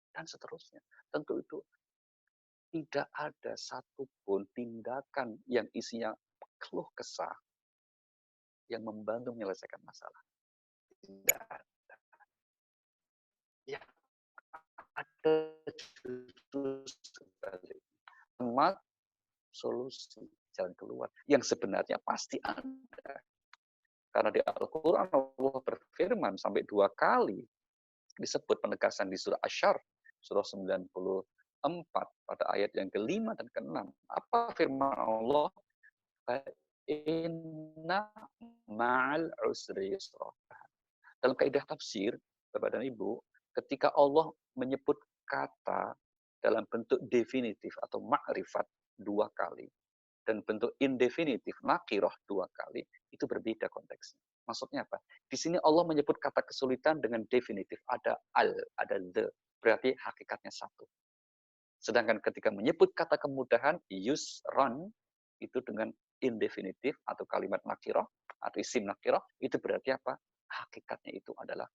Dan seterusnya. Tentu itu tidak ada satupun tindakan yang isinya keluh kesah yang membantu menyelesaikan masalah. Tidak ada. Yang ada justru sebaliknya. Temat solusi, jalan keluar. Yang sebenarnya pasti ada. Karena di Al-Quran Allah berfirman sampai 2 kali disebut penegasan di surah Asy-Syarr, surah 94 pada ayat yang ke-5 dan ke-6. Apa firman Allah? Inna ma'al usri yusra. Dalam kaidah tafsir, Bapak dan Ibu, ketika Allah menyebut kata dalam bentuk definitif atau ma'rifat 2 kali, dan bentuk indefinitif, nakirah 2 kali, itu berbeda konteksnya. Maksudnya apa? Di sini Allah menyebut kata kesulitan dengan definitif. Ada al, ada the. Berarti hakikatnya satu. Sedangkan ketika menyebut kata kemudahan, yusran, itu dengan indefinitif atau kalimat nakirah, atau isim nakirah, itu berarti apa? Hakikatnya itu adalah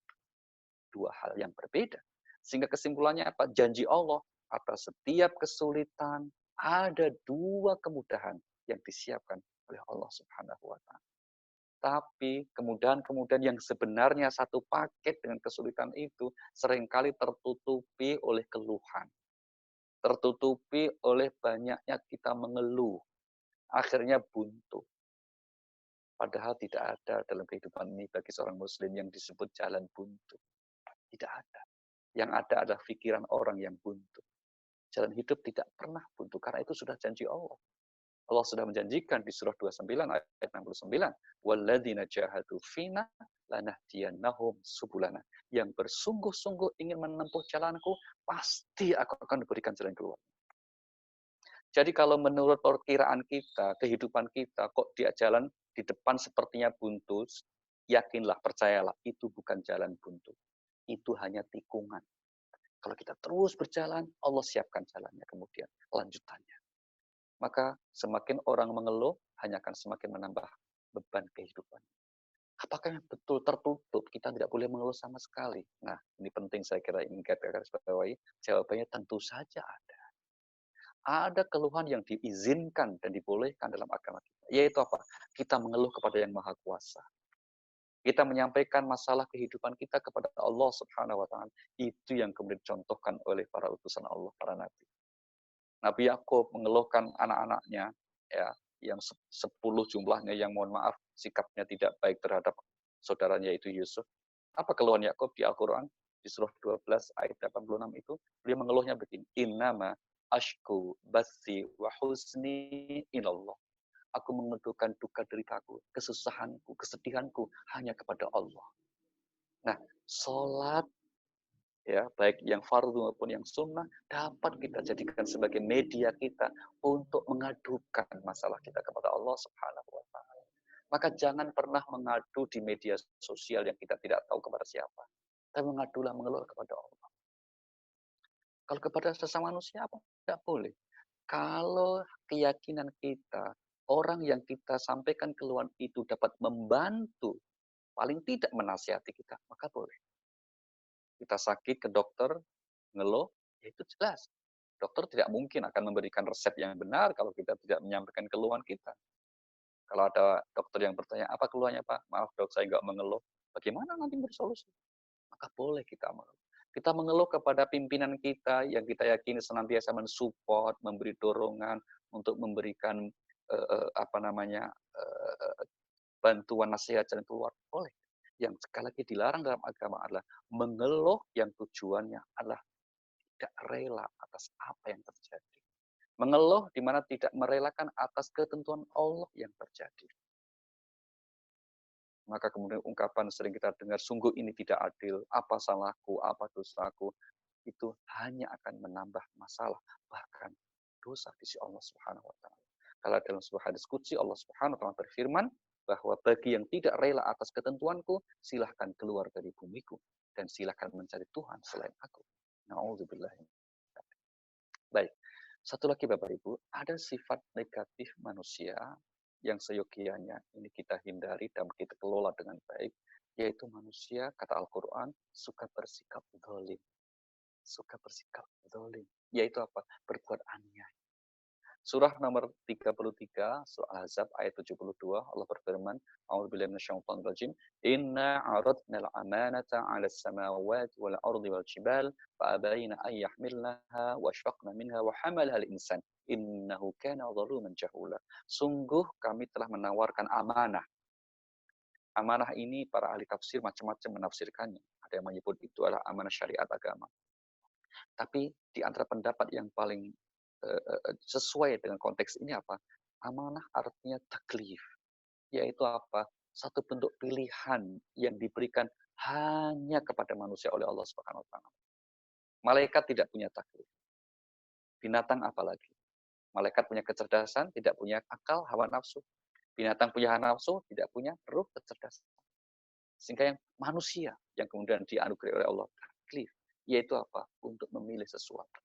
2 hal yang berbeda. Sehingga kesimpulannya apa? Janji Allah atas setiap kesulitan, ada 2 kemudahan yang disiapkan oleh Allah Subhanahu wa Ta'ala. Tapi kemudahan-kemudahan yang sebenarnya satu paket dengan kesulitan itu seringkali tertutupi oleh keluhan. Tertutupi oleh banyaknya kita mengeluh. Akhirnya buntu. Padahal tidak ada dalam kehidupan ini bagi seorang muslim yang disebut jalan buntu. Tidak ada. Yang ada adalah pikiran orang yang buntu. Jalan hidup tidak pernah buntu, karena itu sudah janji Allah. Allah sudah menjanjikan di surah 29 ayat 69, walladzina jahadu fina lanahdiyannahum subulana. Yang bersungguh-sungguh ingin menempuh jalanku, pasti aku akan berikan jalan keluar. Jadi kalau menurut perkiraan kita, kehidupan kita, kok dia jalan di depan sepertinya buntu, yakinlah, percayalah, itu bukan jalan buntu. Itu hanya tikungan. Kalau kita terus berjalan, Allah siapkan jalannya kemudian, lanjutannya. Maka semakin orang mengeluh, hanya akan semakin menambah beban kehidupan. Apakah betul tertutup? Kita tidak boleh mengeluh sama sekali. Nah, ini penting saya kira ingin garis bawahi. Jawabannya tentu saja ada. Ada keluhan yang diizinkan dan dibolehkan dalam agama kita. Yaitu apa? Kita mengeluh kepada Yang Maha Kuasa. Kita menyampaikan masalah kehidupan kita kepada Allah Subhanahu wa Ta'ala. Itu yang kemudian dicontohkan oleh para utusan Allah, para nabi. Nabi Yakub mengeluhkan anak-anaknya, ya, yang 10 jumlahnya yang mohon maaf sikapnya tidak baik terhadap saudaranya yaitu Yusuf. Apa keluhan Yakub di Al-Quran? Di surah 12 ayat 86 itu, dia mengeluhnya begini, innama ashku bathi wa husni ilallah. Aku mengeluhkan duka deritaku, kesusahanku, kesedihanku hanya kepada Allah. Nah, sholat, ya, baik yang fardu maupun yang sunnah, dapat kita jadikan sebagai media kita untuk mengadukan masalah kita kepada Allah Subhanahu wa Ta'ala. Maka jangan pernah mengadu di media sosial yang kita tidak tahu kepada siapa. Tapi mengadulah, mengeluh kepada Allah. Kalau kepada sesama manusia apa? Tidak boleh. Kalau keyakinan kita, orang yang kita sampaikan keluhan itu dapat membantu, paling tidak menasihati kita, maka boleh. Kita sakit ke dokter, ngeluh, ya itu jelas. Dokter tidak mungkin akan memberikan resep yang benar kalau kita tidak menyampaikan keluhan kita. Kalau ada dokter yang bertanya, apa keluhannya Pak? Maaf dok, saya nggak mengeluh. Bagaimana nanti bersolusi? Maka boleh kita mengeluh. Kita mengeluh kepada pimpinan kita yang kita yakini senantiasa mensupport, memberi dorongan untuk memberikan bantuan nasihat jalan keluar, boleh. Yang sekali lagi dilarang dalam agama adalah mengeluh yang tujuannya adalah tidak rela atas apa yang terjadi. Mengeluh di mana tidak merelakan atas ketentuan Allah yang terjadi. Maka kemudian ungkapan sering kita dengar, sungguh ini tidak adil, apa salahku, apa dosaku, itu hanya akan menambah masalah, bahkan dosa di sisi Allah Subhanahu wa Ta'ala. Kalau dalam sebuah hadis qudsi, Allah Subhanahu wa Ta'ala berfirman bahwa bagi yang tidak rela atas ketentuanku, silahkan keluar dari bumiku dan silahkan mencari Tuhan selain aku. Na'udzubillah. Baik. Satu lagi Bapak Ibu, ada sifat negatif manusia yang seyogianya ini kita hindari dan kita kelola dengan baik, yaitu manusia, kata Al-Quran, suka bersikap zalim. Suka bersikap zalim. Yaitu apa? Berbuat aniaya. Surah nomor 33, surah Al-Ahzab ayat 72, Allah berfirman, A'udzubillahi minasyaitonir rajim, Inna aradna al-amanata 'ala as-samawati wal ardi wal jibal fa abayna an yahmilnaha wa ashfaqna minha wa hamalaha al-insan innahu kana zaluman jahula. Sungguh kami telah menawarkan amanah. Amanah ini para ahli tafsir macam-macam menafsirkannya. Ada yang menyebut itu adalah amanah syariat agama. Tapi di antara pendapat yang paling sesuai dengan konteks ini apa? Amanah artinya taklif, yaitu apa? Satu bentuk pilihan yang diberikan hanya kepada manusia oleh Allah Subhanahu wa taala. Malaikat tidak punya taklif. Binatang apalagi? Malaikat punya kecerdasan, tidak punya akal, hawa nafsu. Binatang punya hawa nafsu, tidak punya ruh kecerdasan. Sehingga yang manusia yang kemudian dianugerahi oleh Allah taklif, yaitu apa? Untuk memilih sesuatu.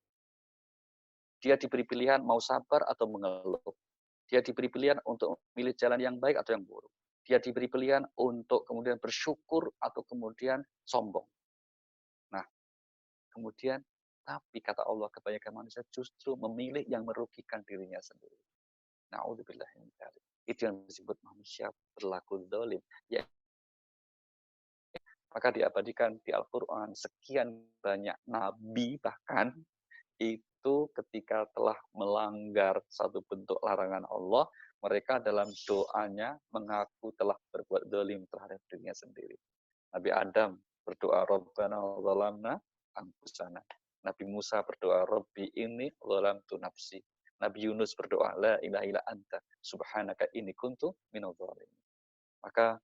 Dia diberi pilihan mau sabar atau mengeluh. Dia diberi pilihan untuk memilih jalan yang baik atau yang buruk. Dia diberi pilihan untuk kemudian bersyukur atau kemudian sombong. Nah, kemudian tapi kata Allah kebanyakan manusia justru memilih yang merugikan dirinya sendiri. Na'udzubillah min dzalik. Itu yang disebut manusia berlaku zalim. Ya. Maka diabadikan di Al-Qur'an sekian banyak nabi bahkan itu ketika telah melanggar satu bentuk larangan Allah, mereka dalam doanya mengaku telah berbuat zalim terhadap dirinya sendiri. Nabi Adam berdoa, Rabbana zalamna anfusana. Nabi Musa berdoa, Rabbi inni zalamtu nafsi. Nabi Yunus berdoa, La ilaha illa anta, subhanaka inni kuntu minadh dhalimin. Maka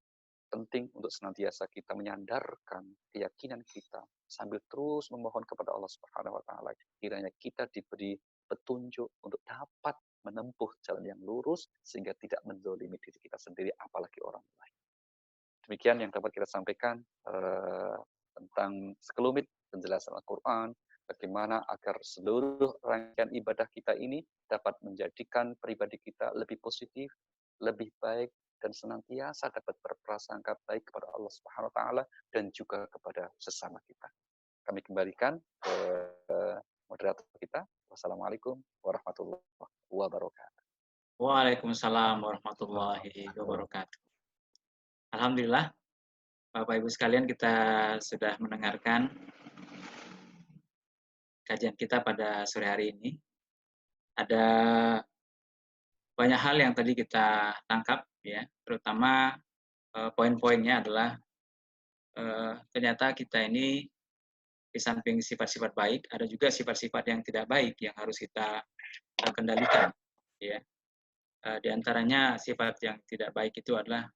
penting untuk senantiasa kita menyandarkan keyakinan kita sambil terus memohon kepada Allah Subhanahu wa taala kiranya kita diberi petunjuk untuk dapat menempuh jalan yang lurus sehingga tidak menzalimi diri kita sendiri apalagi orang lain. Demikian yang dapat kita sampaikan tentang sekelumit penjelasan Al-Qur'an, bagaimana agar seluruh rangkaian ibadah kita ini dapat menjadikan pribadi kita lebih positif, lebih baik, dan senantiasa dapat berprasangka baik kepada Allah Subhanahu wa taala dan juga kepada sesama kita. Kami kembalikan ke moderator kita. Wassalamualaikum warahmatullahi wabarakatuh. Waalaikumsalam warahmatullahi wabarakatuh. Alhamdulillah, Bapak Ibu sekalian, kita sudah mendengarkan kajian kita pada sore hari ini. Ada banyak hal yang tadi kita tangkap, ya, terutama poin-poinnya adalah ternyata kita ini di samping sifat-sifat baik, ada juga sifat-sifat yang tidak baik yang harus kita kendalikan. Ya. Di antaranya sifat yang tidak baik itu adalah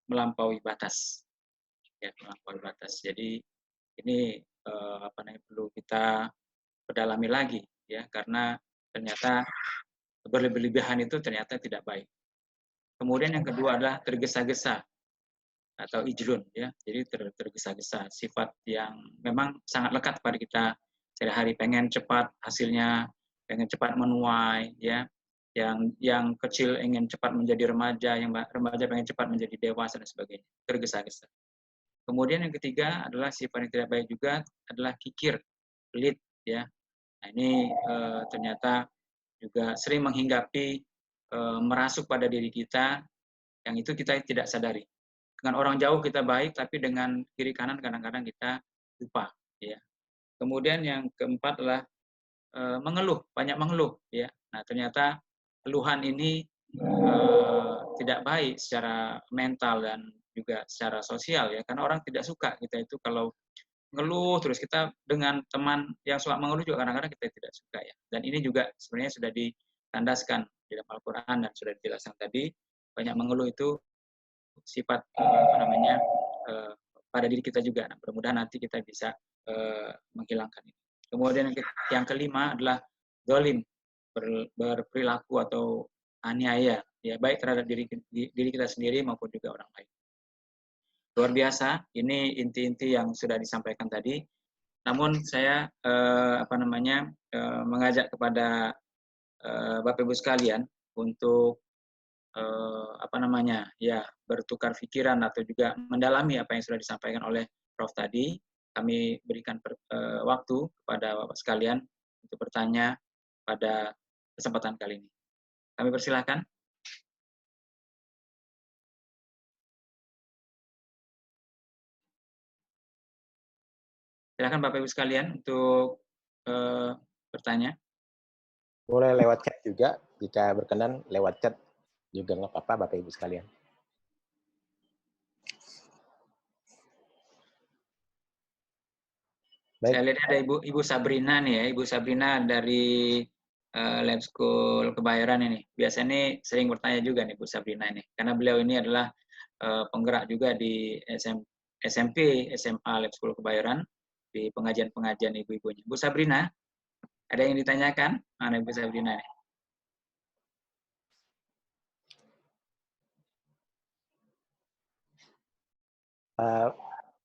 melampaui batas. Ya, melampaui batas. Jadi ini perlu kita perdalami lagi, ya, karena ternyata berlebihan itu ternyata tidak baik. Kemudian yang kedua adalah tergesa-gesa atau ijrun, ya. Jadi tergesa-gesa, sifat yang memang sangat lekat pada kita sehari-hari, pengen cepat hasilnya, pengen cepat menuai, ya. Yang kecil ingin cepat menjadi remaja, yang remaja pengen cepat menjadi dewasa dan sebagainya. Tergesa-gesa. Kemudian yang ketiga adalah sifat yang tidak baik juga adalah kikir, pelit, ya. Nah, ini ternyata juga sering menghinggapi merasuk pada diri kita, yang itu kita tidak sadari. Dengan orang jauh kita baik, tapi dengan kiri kanan kadang-kadang kita lupa. Ya. Kemudian yang keempat adalah mengeluh, banyak mengeluh. Ya. Nah, ternyata keluhan ini tidak baik secara mental dan juga secara sosial, ya, karena orang tidak suka kita itu kalau ngeluh terus. Kita dengan teman yang suka mengeluh juga kadang-kadang kita tidak suka, ya. Dan ini juga sebenarnya sudah ditandaskan di dalam Al-Quran dan sudah dijelaskan tadi, banyak mengeluh itu sifat pada diri kita juga. Nah, mudah-mudahan nanti kita bisa menghilangkan ini. Kemudian yang kelima adalah zalim, berperilaku atau aniaya, ya, baik terhadap diri kita sendiri maupun juga orang lain. Luar biasa, ini inti-inti yang sudah disampaikan tadi. Namun saya mengajak kepada Bapak Ibu sekalian untuk bertukar pikiran atau juga mendalami apa yang sudah disampaikan oleh Prof tadi. Kami berikan waktu kepada Bapak sekalian untuk bertanya pada kesempatan kali ini. Kami persilahkan. Silakan Bapak Ibu sekalian untuk bertanya. Boleh lewat chat juga, jika berkenan lewat chat juga nggak apa-apa Bapak Ibu sekalian. Baik. Saya lihat ada Ibu Sabrina nih ya, Ibu Sabrina dari Lab School Kebayoran ini. Biasanya ini sering bertanya juga nih Bu Sabrina ini, karena beliau ini adalah penggerak juga di SMP, SMA Lab School Kebayoran, di pengajian-pengajian ibu-ibunya. Bu Sabrina, ada yang ditanyakan? Mana Ibu Sabrina nih?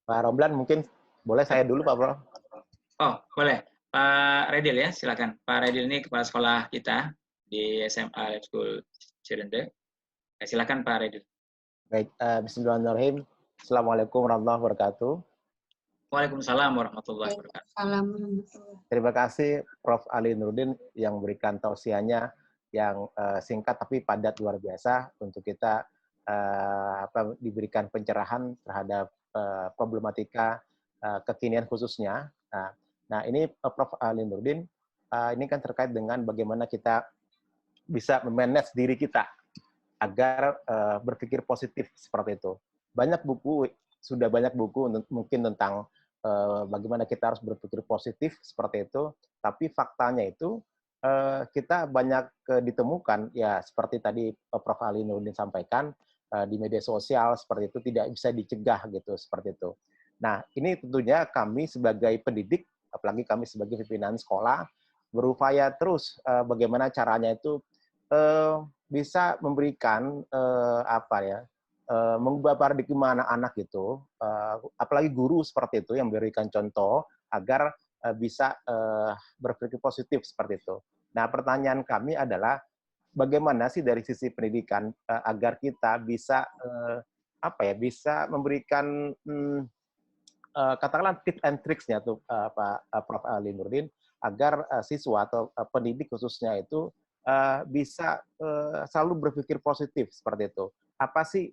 Pak Romlan mungkin boleh saya dulu Pak Bro? Oh, boleh. Pak Redil ya, silakan. Pak Redil ini kepala sekolah kita di SMA Lab School Cirende. Silakan Pak Redil. Baik, bismillahirrahmanirrahim. Assalamualaikum warahmatullahi wabarakatuh. Waalaikumsalam warahmatullahi wabarakatuh. Terima kasih Prof. Ali Nurdin yang memberikan tausiahnya yang singkat tapi padat luar biasa untuk kita diberikan pencerahan terhadap problematika kekinian khususnya. Nah ini Prof. Ali Nurdin, ini kan terkait dengan bagaimana kita bisa memanage diri kita agar berpikir positif seperti itu. Sudah banyak buku mungkin tentang bagaimana kita harus berpikir positif seperti itu, tapi faktanya itu kita banyak ditemukan, ya seperti tadi Prof. Ali Nurdin sampaikan, di media sosial seperti itu tidak bisa dicegah gitu, seperti itu. Nah, ini tentunya kami sebagai pendidik, apalagi kami sebagai pimpinan sekolah, berupaya terus bagaimana caranya itu bisa memberikan mengubah paradigma anak-anak itu, apalagi guru seperti itu yang memberikan contoh agar bisa berpikir positif seperti itu. Nah, pertanyaan kami adalah bagaimana sih dari sisi pendidikan agar kita bisa bisa memberikan katakanlah tips and tricksnya tuh Pak Prof. Ali Nurdin agar siswa atau pendidik khususnya itu bisa selalu berpikir positif seperti itu. Apa sih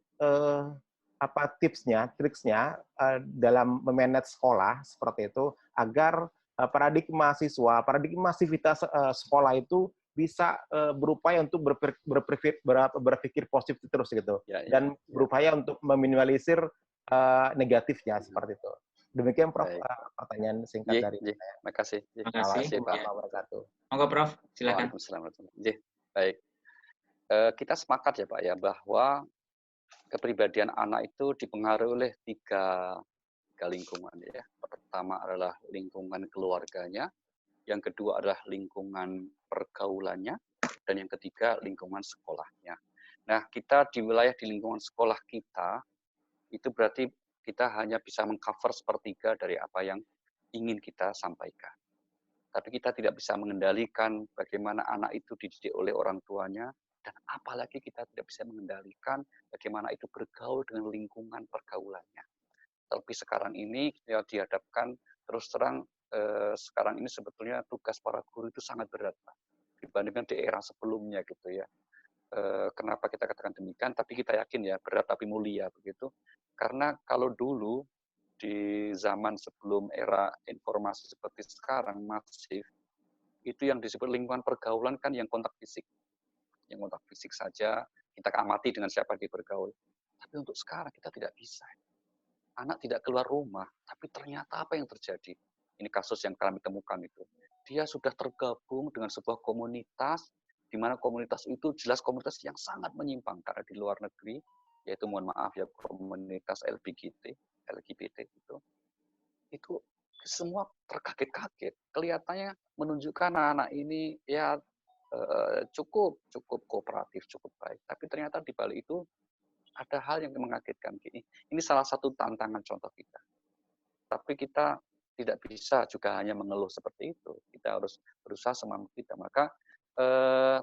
tipsnya, triksnya dalam memanage sekolah seperti itu agar paradigma siswa, paradigma aktivitas sekolah itu bisa berupaya untuk berpikir positif terus gitu, dan berupaya untuk meminimalisir negatifnya seperti itu. Demikian Prof. Pertanyaan singkat dari saya. Terima kasih. Terima kasih Pak. Monggo Prof, silakan. Baik. Kita sepakat ya Pak ya bahwa kepribadian anak itu dipengaruhi oleh tiga lingkungan ya. Pertama adalah lingkungan keluarganya, yang kedua adalah lingkungan pergaulannya, dan yang ketiga lingkungan sekolahnya. Nah, kita di wilayah di lingkungan sekolah kita itu berarti kita hanya bisa mengcover sepertiga dari apa yang ingin kita sampaikan. Tapi kita tidak bisa mengendalikan bagaimana anak itu dididik oleh orang tuanya, dan apalagi kita tidak bisa mengendalikan bagaimana itu bergaul dengan lingkungan pergaulannya. Tapi sekarang ini ya dihadapkan, terus terang sekarang ini sebetulnya tugas para guru itu sangat berat Pak, dibandingkan di era sebelumnya gitu ya. Kenapa kita katakan demikian? Tapi kita yakin ya berat tapi mulia begitu. Karena kalau dulu di zaman sebelum era informasi seperti sekarang masif, itu yang disebut lingkungan pergaulan kan yang kontak fisik. Yang kontak fisik saja, kita amati dengan siapa dia bergaul. Tapi untuk sekarang kita tidak bisa. Anak tidak keluar rumah, tapi ternyata apa yang terjadi? Ini kasus yang kami temukan itu. Dia sudah tergabung dengan sebuah komunitas, di mana komunitas itu jelas komunitas yang sangat menyimpang. Karena di luar negeri, yaitu mohon maaf ya komunitas LGBT itu semua terkaget-kaget. Kelihatannya menunjukkan anak ini ya cukup kooperatif, cukup baik. Tapi ternyata di balik itu ada hal yang mengagetkan. Ini salah satu tantangan contoh kita. Tapi kita tidak bisa juga hanya mengeluh seperti itu. Kita harus berusaha semampu kita. Maka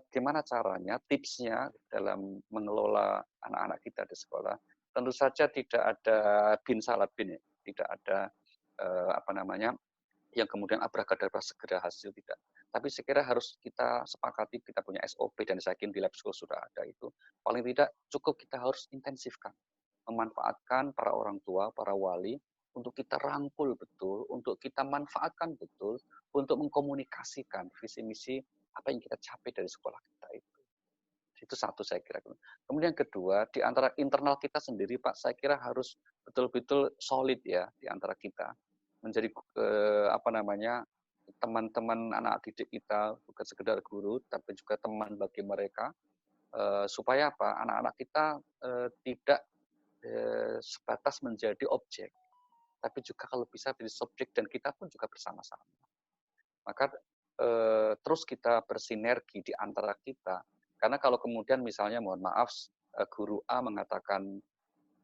gimana caranya, tipsnya dalam mengelola anak-anak kita di sekolah. Tentu saja tidak ada bin salah bin, ya. Tidak ada yang kemudian abrakadabra segera hasil, tidak. Tapi saya kira harus kita sepakati, kita punya SOP, dan saya yakin di lab school sudah ada itu. Paling tidak cukup kita harus intensifkan, memanfaatkan para orang tua, para wali, untuk kita rangkul betul, untuk kita manfaatkan betul, untuk mengkomunikasikan visi misi apa yang kita capai dari sekolah kita itu. Itu satu saya kira. Kemudian kedua, di antara internal kita sendiri, Pak, saya kira harus betul-betul solid ya di antara kita. Menjadi teman-teman anak didik kita, bukan sekedar guru, tapi juga teman bagi mereka, supaya apa? Anak-anak kita tidak sebatas menjadi objek, tapi juga kalau bisa menjadi subjek, dan kita pun juga bersama-sama. Maka terus kita bersinergi di antara kita. Karena kalau kemudian misalnya, mohon maaf, guru A mengatakan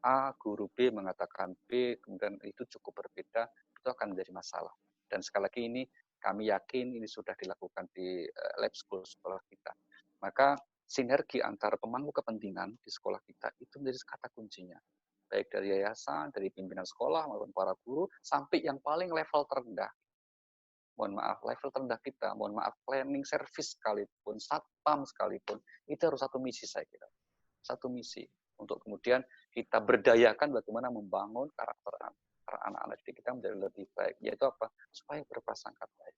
A, guru B mengatakan B, kemudian itu cukup berbeda, itu akan menjadi masalah. Dan sekali lagi ini, kami yakin ini sudah dilakukan di lab school sekolah kita. Maka sinergi antara pemangku kepentingan di sekolah kita itu menjadi kata kuncinya. Baik dari yayasan, dari pimpinan sekolah, maupun para guru, sampai yang paling level terendah. Mohon maaf, level terendah kita, mohon maaf, planning service sekalipun, satpam sekalipun, itu harus satu misi saya kira. Satu misi. Untuk kemudian kita berdayakan bagaimana membangun karakter anak-anak kita menjadi lebih baik. Yaitu apa? Supaya berprasangka baik.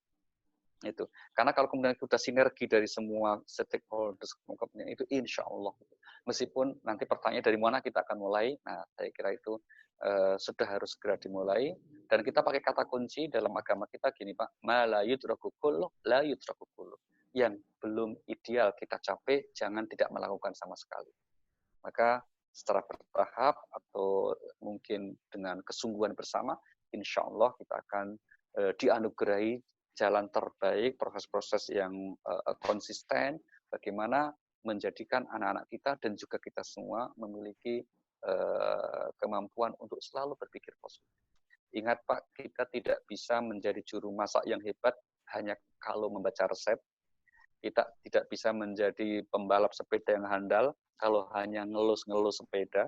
Itu. Karena kalau kemudian kita sinergi dari semua stakeholders, itu insya Allah. Meskipun nanti pertanyaan dari mana kita akan mulai, nah saya kira itu sudah harus segera dimulai. Dan kita pakai kata kunci dalam agama kita gini, Pak, ma la yudraku kullu, la yudraku kullu. Yang belum ideal kita capai, jangan tidak melakukan sama sekali. Maka secara bertahap atau mungkin dengan kesungguhan bersama, insya Allah kita akan dianugerahi jalan terbaik, proses-proses yang konsisten, bagaimana menjadikan anak-anak kita dan juga kita semua memiliki kemampuan untuk selalu berpikir positif. Ingat Pak, kita tidak bisa menjadi juru masak yang hebat hanya kalau membaca resep. Kita tidak bisa menjadi pembalap sepeda yang handal kalau hanya ngelus-ngelus sepeda.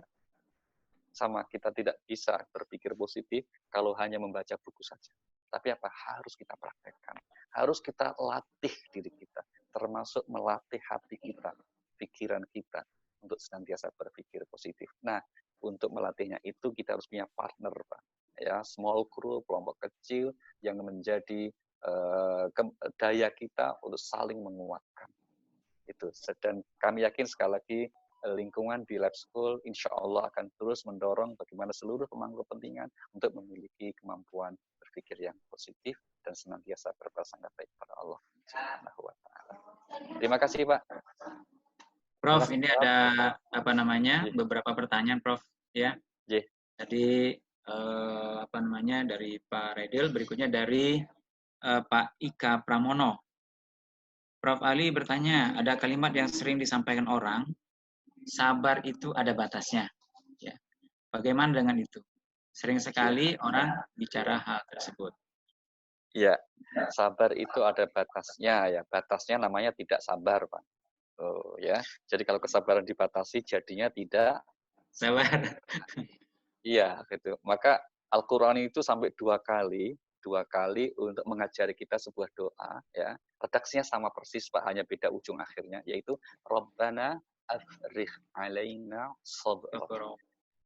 Sama kita tidak bisa berpikir positif kalau hanya membaca buku saja. Tapi apa? Harus kita praktekkan. Harus kita latih diri kita. Termasuk melatih hati kita, pikiran kita, untuk senantiasa berpikir positif. Nah, untuk melatihnya itu kita harus punya partner, Pak. Ya, small group, kelompok kecil yang menjadi daya kita untuk saling menguatkan. Itu. Dan kami yakin sekali lagi lingkungan di lab school insya Allah akan terus mendorong bagaimana seluruh pemangku kepentingan untuk memiliki kemampuan berpikir yang positif dan senantiasa berprasangka baik pada Allah Subhanahu wa taala. Terima kasih, Pak. Prof, ini ada beberapa pertanyaan, Prof, ya. Jadi dari Pak Redil, berikutnya dari Pak Ika Pramono. Prof Ali bertanya, ada kalimat yang sering disampaikan orang, sabar itu ada batasnya. Ya. Bagaimana dengan itu? Sering sekali orang bicara hal tersebut. Ya, sabar itu ada batasnya ya. Batasnya namanya tidak sabar, Pak. Oh ya. Jadi kalau kesabaran dibatasi jadinya tidak sabar. Iya, gitu. Maka Al-Qur'an itu sampai dua kali untuk mengajari kita sebuah doa ya. Redaksinya sama persis Pak, hanya beda ujung akhirnya, yaitu Rabbana afrigh alaina sabra.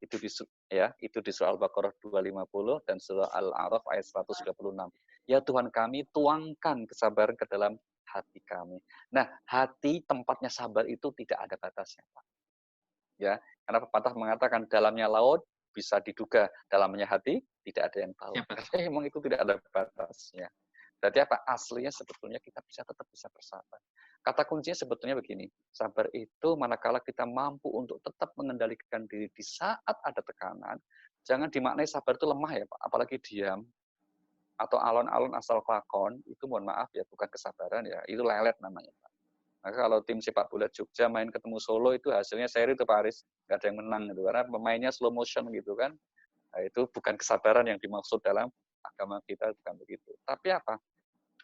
Itu di surah Al-Baqarah 250 dan surah Al-A'raf ayat 136. Ya Tuhan kami, tuangkan kesabaran ke dalam hati kami. Nah, hati tempatnya sabar itu tidak ada batasnya, Pak. Ya, karena pepatah mengatakan dalamnya laut bisa diduga, dalamnya hati tidak ada yang tahu. Emang itu tidak ada batasnya. Berarti apa? Aslinya sebetulnya kita tetap bisa bersabar. Kata kuncinya sebetulnya begini, sabar itu manakala kita mampu untuk tetap mengendalikan diri di saat ada tekanan. Jangan dimaknai sabar itu lemah ya Pak, apalagi diam atau alon-alon asal fakon, itu mohon maaf ya, bukan kesabaran ya, itu lelet namanya Pak. Maka kalau tim sepak bola Jogja main ketemu Solo itu hasilnya seri itu Paris, nggak ada yang menang gitu, karena pemainnya slow motion gitu kan. Nah, itu bukan kesabaran yang dimaksud dalam agama kita, bukan begitu. Tapi apa?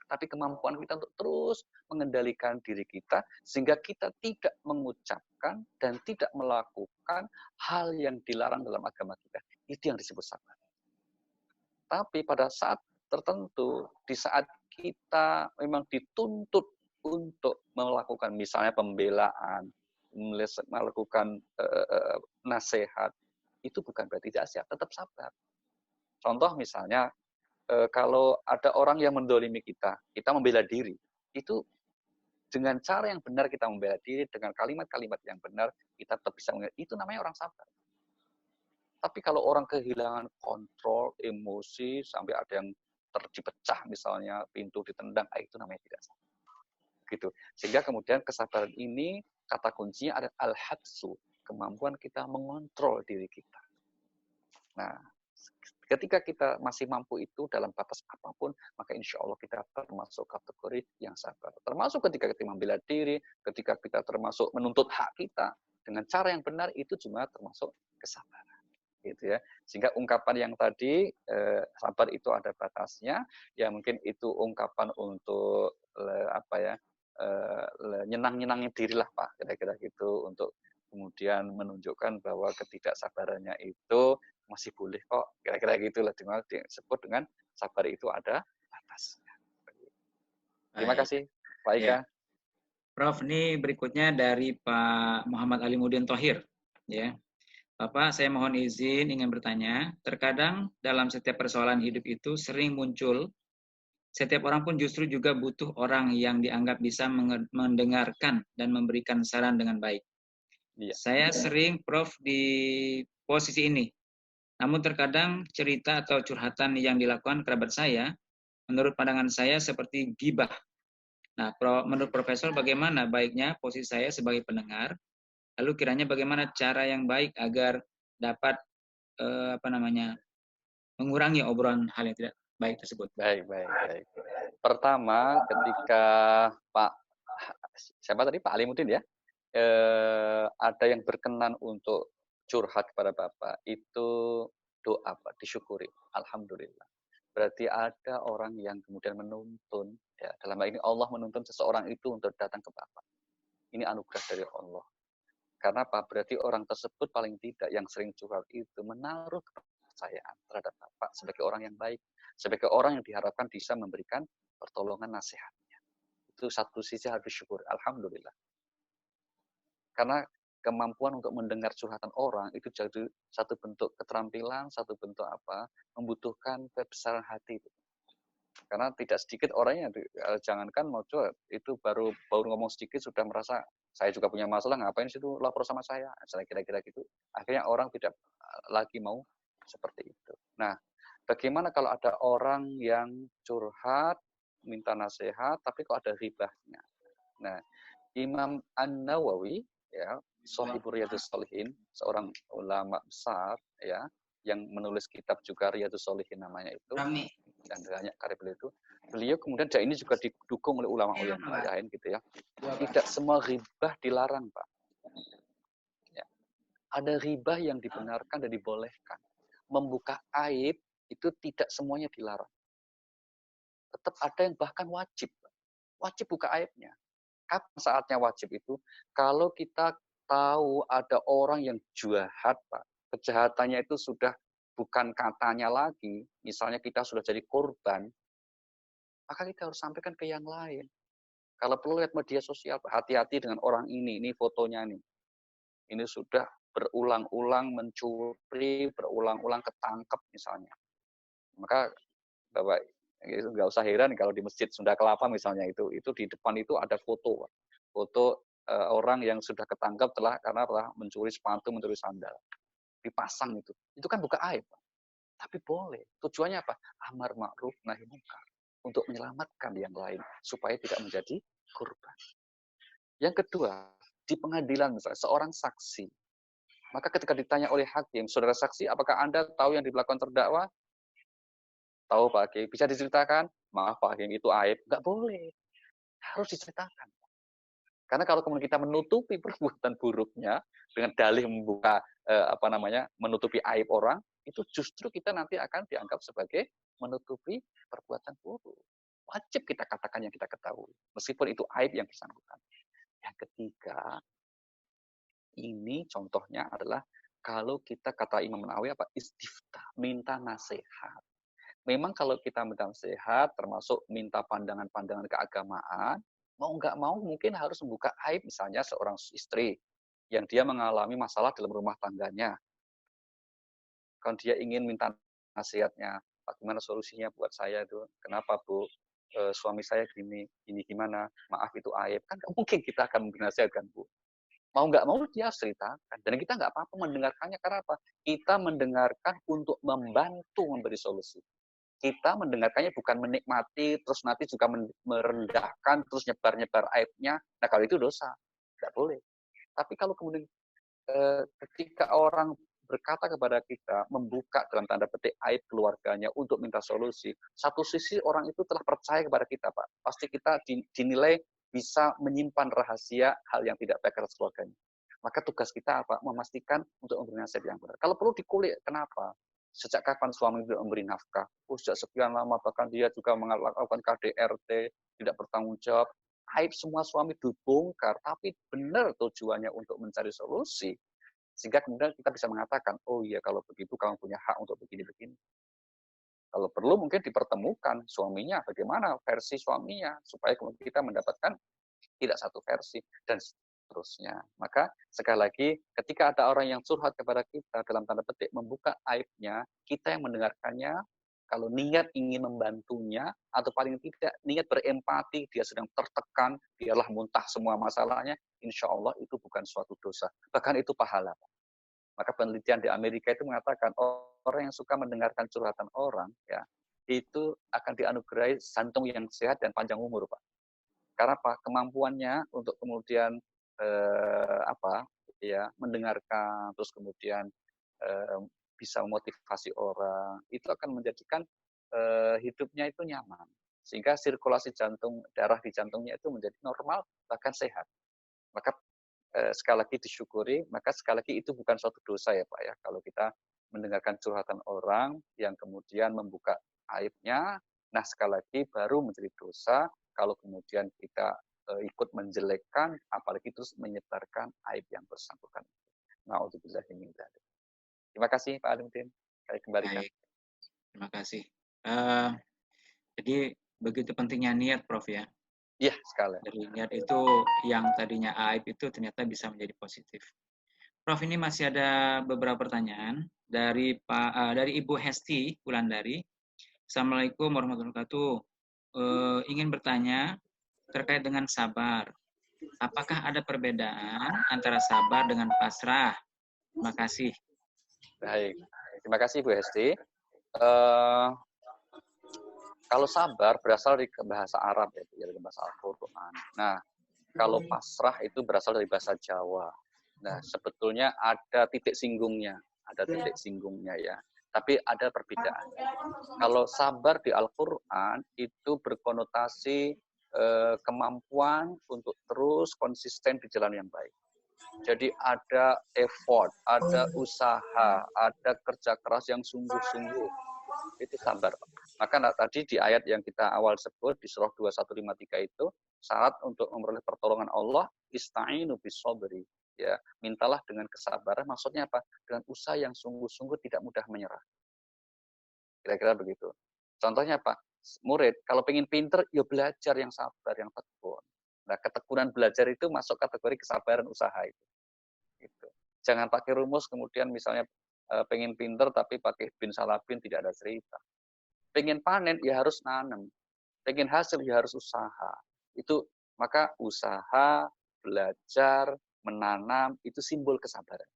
tapi kemampuan kita untuk terus mengendalikan diri kita sehingga kita tidak mengucapkan dan tidak melakukan hal yang dilarang dalam agama kita. Itu yang disebut sabar. Tapi pada saat tertentu, di saat kita memang dituntut untuk melakukan misalnya pembelaan, melakukan nasihat, itu bukan berarti tidak siap, tetap sabar. Contoh misalnya, kalau ada orang yang mendolimi kita membela diri, itu dengan cara yang benar kita membela diri, dengan kalimat-kalimat yang benar, kita tetap bisa mengerti. Itu namanya orang sabar. Tapi kalau orang kehilangan kontrol, emosi, sampai ada yang dipecah misalnya, pintu ditendang, itu namanya tidak sabar. Gitu. Sehingga kemudian kesabaran ini, kata kuncinya ada al-habsu, kemampuan kita mengontrol diri kita. Nah, ketika kita masih mampu itu dalam batas apapun, maka insya Allah kita termasuk kategori yang sabar. Termasuk ketika kita membela diri, ketika kita termasuk menuntut hak kita, dengan cara yang benar, itu juga termasuk kesabaran. Gitu ya. Sehingga ungkapan yang tadi, sabar itu ada batasnya, ya mungkin itu ungkapan untuk nyenang-nyenangin diri lah Pak, kira-kira gitu, untuk kemudian menunjukkan bahwa ketidaksabarannya itu masih boleh kok, kira-kira gitulah, disebut dengan sabar itu ada batasnya. Terima kasih, Pak Ika. Ya. Prof, ini berikutnya dari Pak Muhammad Alimuddin Thohir. Ya, Bapak, saya mohon izin ingin bertanya. Terkadang dalam setiap persoalan hidup itu sering muncul, setiap orang pun justru juga butuh orang yang dianggap bisa mendengarkan dan memberikan saran dengan baik. Iya. Saya sering, Prof, di posisi ini. Namun terkadang cerita atau curhatan yang dilakukan kerabat saya, menurut pandangan saya seperti gibah. Nah, menurut Profesor bagaimana baiknya posisi saya sebagai pendengar? Lalu kiranya bagaimana cara yang baik agar dapat mengurangi obrolan hal yang tidak baik tersebut? Baik. Pertama, ketika siapa tadi, Pak Alimuddin ya, ada yang berkenan untuk curhat kepada Bapak, itu doa Pak, disyukuri, alhamdulillah. Berarti ada orang yang kemudian menuntun, ya, dalam hal ini Allah menuntun seseorang itu untuk datang ke Bapak. Ini anugerah dari Allah. Karena apa? Berarti orang tersebut paling tidak yang sering curhat itu menaruh kepercayaan terhadap Bapak sebagai orang yang baik, sebagai orang yang diharapkan bisa memberikan pertolongan nasihatnya. Itu satu sisi harus syukur, alhamdulillah. Karena kemampuan untuk mendengar curhatan orang itu jadi satu bentuk keterampilan, satu bentuk membutuhkan kebesaran hati. Karena tidak sedikit orang yang jangankan mau curhat, itu baru ngomong sedikit sudah merasa saya juga punya masalah, ngapain sih itu lapor sama saya, kira-kira gitu. Akhirnya orang tidak lagi mau seperti itu. Nah, bagaimana kalau ada orang yang curhat, minta nasihat, tapi kok ada ribahnya? Nah, Imam An-Nawawi, ya, Shahibur Riyadhus Shalihin, seorang ulama besar, ya, yang menulis kitab juga Riyadhus Shalihin namanya itu, dan banyak karya beliau itu. Beliau kemudian ini juga didukung oleh ulama-ulama lain gitu ya. Tidak semua ribah dilarang, Pak. Ya. Ada ribah yang dibenarkan dan dibolehkan. Membuka aib itu tidak semuanya dilarang. Tetap ada yang bahkan wajib. Wajib buka aibnya. Kapan saatnya wajib itu? Kalau kita tahu ada orang yang jahat, Pak. Kejahatannya itu sudah bukan katanya lagi. Misalnya kita sudah jadi korban, maka kita harus sampaikan ke yang lain. Kalau perlu lihat media sosial, hati-hati dengan orang ini fotonya nih. Ini sudah berulang-ulang mencuri, berulang-ulang ketangkep misalnya. Maka Bapak nggak usah heran kalau di Masjid Sunda Kelapa misalnya itu di depan itu ada foto orang yang sudah ketangkep karena telah mencuri sepatu, mencuri sandal. Dipasang itu. Itu kan buka aib. Tapi boleh. Tujuannya apa? Amar ma'ruf nahi munkar. Untuk menyelamatkan yang lain supaya tidak menjadi korban. Yang kedua, di pengadilan misalnya seorang saksi. Maka ketika ditanya oleh hakim, saudara saksi, apakah Anda tahu yang dilakukan terdakwa? Tahu Pak Hakim. Bisa diceritakan? Maaf Pak Hakim, itu aib. Enggak boleh. Harus diceritakan. Karena kalau kemudian kita menutupi perbuatan buruknya dengan dalih membuka menutupi aib orang, itu justru kita nanti akan dianggap sebagai menutupi perbuatan buruk. Wajib kita katakan yang kita ketahui, meskipun itu aib yang bersangkutan. Yang ketiga, ini contohnya adalah kalau kita kata Imam Nawawi apa? Istiftah, minta nasihat. Memang kalau kita minta nasihat, termasuk minta pandangan-pandangan keagamaan, mau nggak mau mungkin harus membuka aib, misalnya seorang istri yang dia mengalami masalah dalam rumah tangganya. Kalau dia ingin minta nasihatnya, bagaimana solusinya buat saya itu? Kenapa Bu? Suami saya gini gimana? Maaf itu aib. Kan nggak mungkin kita akan menasihatkan Bu. Mau nggak mau dia harus ceritakan. Dan kita nggak apa-apa mendengarkannya, karena apa? Kita mendengarkan untuk membantu memberi solusi. Kita mendengarkannya bukan menikmati, terus nanti juga merendahkan, terus nyebar-nyebar aibnya. Nah, kalau itu dosa. Nggak boleh. Tapi kalau kemudian ketika orang berkata kepada kita, membuka dalam tanda petik aib keluarganya untuk minta solusi, satu sisi orang itu telah percaya kepada kita, Pak. Pasti kita dinilai bisa menyimpan rahasia hal yang tidak baik atas keluarganya. Maka tugas kita apa? Memastikan untuk memberi nasihat yang benar. Kalau perlu dikulik, kenapa? Sejak kapan suami tidak memberi nafkah? Sejak sekian lama, bahkan dia juga melakukan KDRT, tidak bertanggung jawab. Aib semua suami dibongkar, tapi benar tujuannya untuk mencari solusi. Sehingga kemudian kita bisa mengatakan, oh iya kalau begitu kamu punya hak untuk begini-begini. Kalau perlu mungkin dipertemukan suaminya, bagaimana versi suaminya, supaya kemudian kita mendapatkan tidak satu versi, dan seterusnya. Maka sekali lagi, ketika ada orang yang curhat kepada kita, dalam tanda petik membuka aibnya, kita yang mendengarkannya, kalau niat ingin membantunya, atau paling tidak niat berempati, dia sedang tertekan, biarlah muntah semua masalahnya, insya Allah itu bukan suatu dosa. Bahkan itu pahala. Maka penelitian di Amerika itu mengatakan orang yang suka mendengarkan curhatan orang, ya, itu akan dianugerahi jantung yang sehat dan panjang umur, Pak. Karena apa? Kemampuannya untuk kemudian mendengarkan, terus kemudian bisa memotivasi orang, itu akan menjadikan hidupnya itu nyaman. Sehingga sirkulasi jantung, darah di jantungnya itu menjadi normal, bahkan sehat. Maka sekali lagi disyukuri, maka sekali lagi itu bukan suatu dosa ya Pak ya, kalau kita mendengarkan curhatan orang yang kemudian membuka aibnya, nah sekali lagi baru menjadi dosa kalau kemudian kita ikut menjelekkan, apalagi terus menyebarkan aib yang bersangkutan. Na'udzubillah min dzalik. Terima kasih Pak Alimudin. Saya kembalikan. Baik. Terima kasih. Jadi begitu pentingnya niat, Prof ya. Iya, sekali. Dari niat itu yang tadinya aib itu ternyata bisa menjadi positif. Prof, ini masih ada beberapa pertanyaan dari Ibu Hesti Wulandari. Assalamualaikum warahmatullahi wabarakatuh. Ingin bertanya terkait dengan sabar. Apakah ada perbedaan antara sabar dengan pasrah? Terima kasih. Baik. Terima kasih Bu Hesti. Kalau sabar berasal dari bahasa Arab ya, dari bahasa Al-Qur'an. Nah, kalau pasrah itu berasal dari bahasa Jawa. Nah, sebetulnya ada titik singgungnya, ya. Tapi ada perbedaan. Kalau sabar di Al-Qur'an itu berkonotasi kemampuan untuk terus konsisten di jalan yang baik. Jadi ada effort, ada usaha, ada kerja keras yang sungguh-sungguh. Itu sabar. Maka tadi di ayat yang kita awal sebut di surah 2153 itu syarat untuk memperoleh pertolongan Allah ista'inu bis-sabri, ya, mintalah dengan kesabaran. Maksudnya apa? Dengan usaha yang sungguh-sungguh, tidak mudah menyerah. Kira-kira begitu. Contohnya apa? Murid kalau pengen pinter ya belajar yang sabar, yang tekun. Nah, ketekunan belajar itu masuk kategori kesabaran usaha itu. Gitu. Jangan pakai rumus kemudian misalnya pengen pinter tapi pakai bin salabin, tidak ada cerita. Pengen panen ya harus nanam, pengen hasil ya harus usaha. Itu maka usaha, belajar, menanam itu simbol kesabaran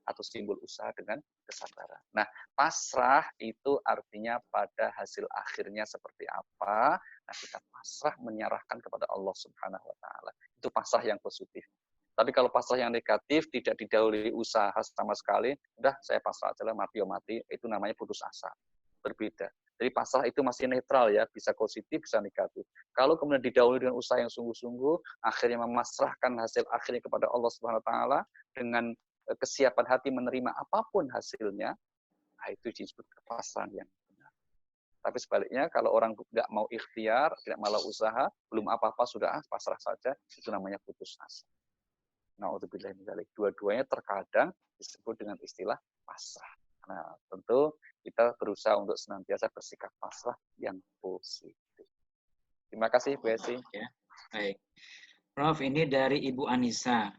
atau simbol usaha dengan kesabaran. Nah, pasrah itu artinya pada hasil akhirnya seperti apa, nah kita pasrah menyerahkan kepada Allah Subhanahu wa taala. Itu pasrah yang positif. Tapi kalau pasrah yang negatif, tidak didahului usaha sama sekali, udah saya pasrah aja lah, mati ya mati, itu namanya putus asa. Berbeda. Jadi pasrah itu masih netral ya, bisa positif, bisa negatif. Kalau kemudian didahului dengan usaha yang sungguh-sungguh, akhirnya memasrahkan hasil akhirnya kepada Allah Subhanahu wa taala dengan kesiapan hati menerima apapun hasilnya, nah itu disebut kepasrahan yang benar. Tapi sebaliknya kalau orang nggak mau ikhtiar, tidak malah usaha, belum apa-apa sudah pasrah saja, itu namanya putus asa. Na'udzubillah min dzalik. Dua-duanya terkadang disebut dengan istilah pasrah. Nah, tentu kita berusaha untuk senantiasa bersikap pasrah yang positif. Terima kasih, Bu Esi. Ya, baik. Prof, ini dari Ibu Anissa.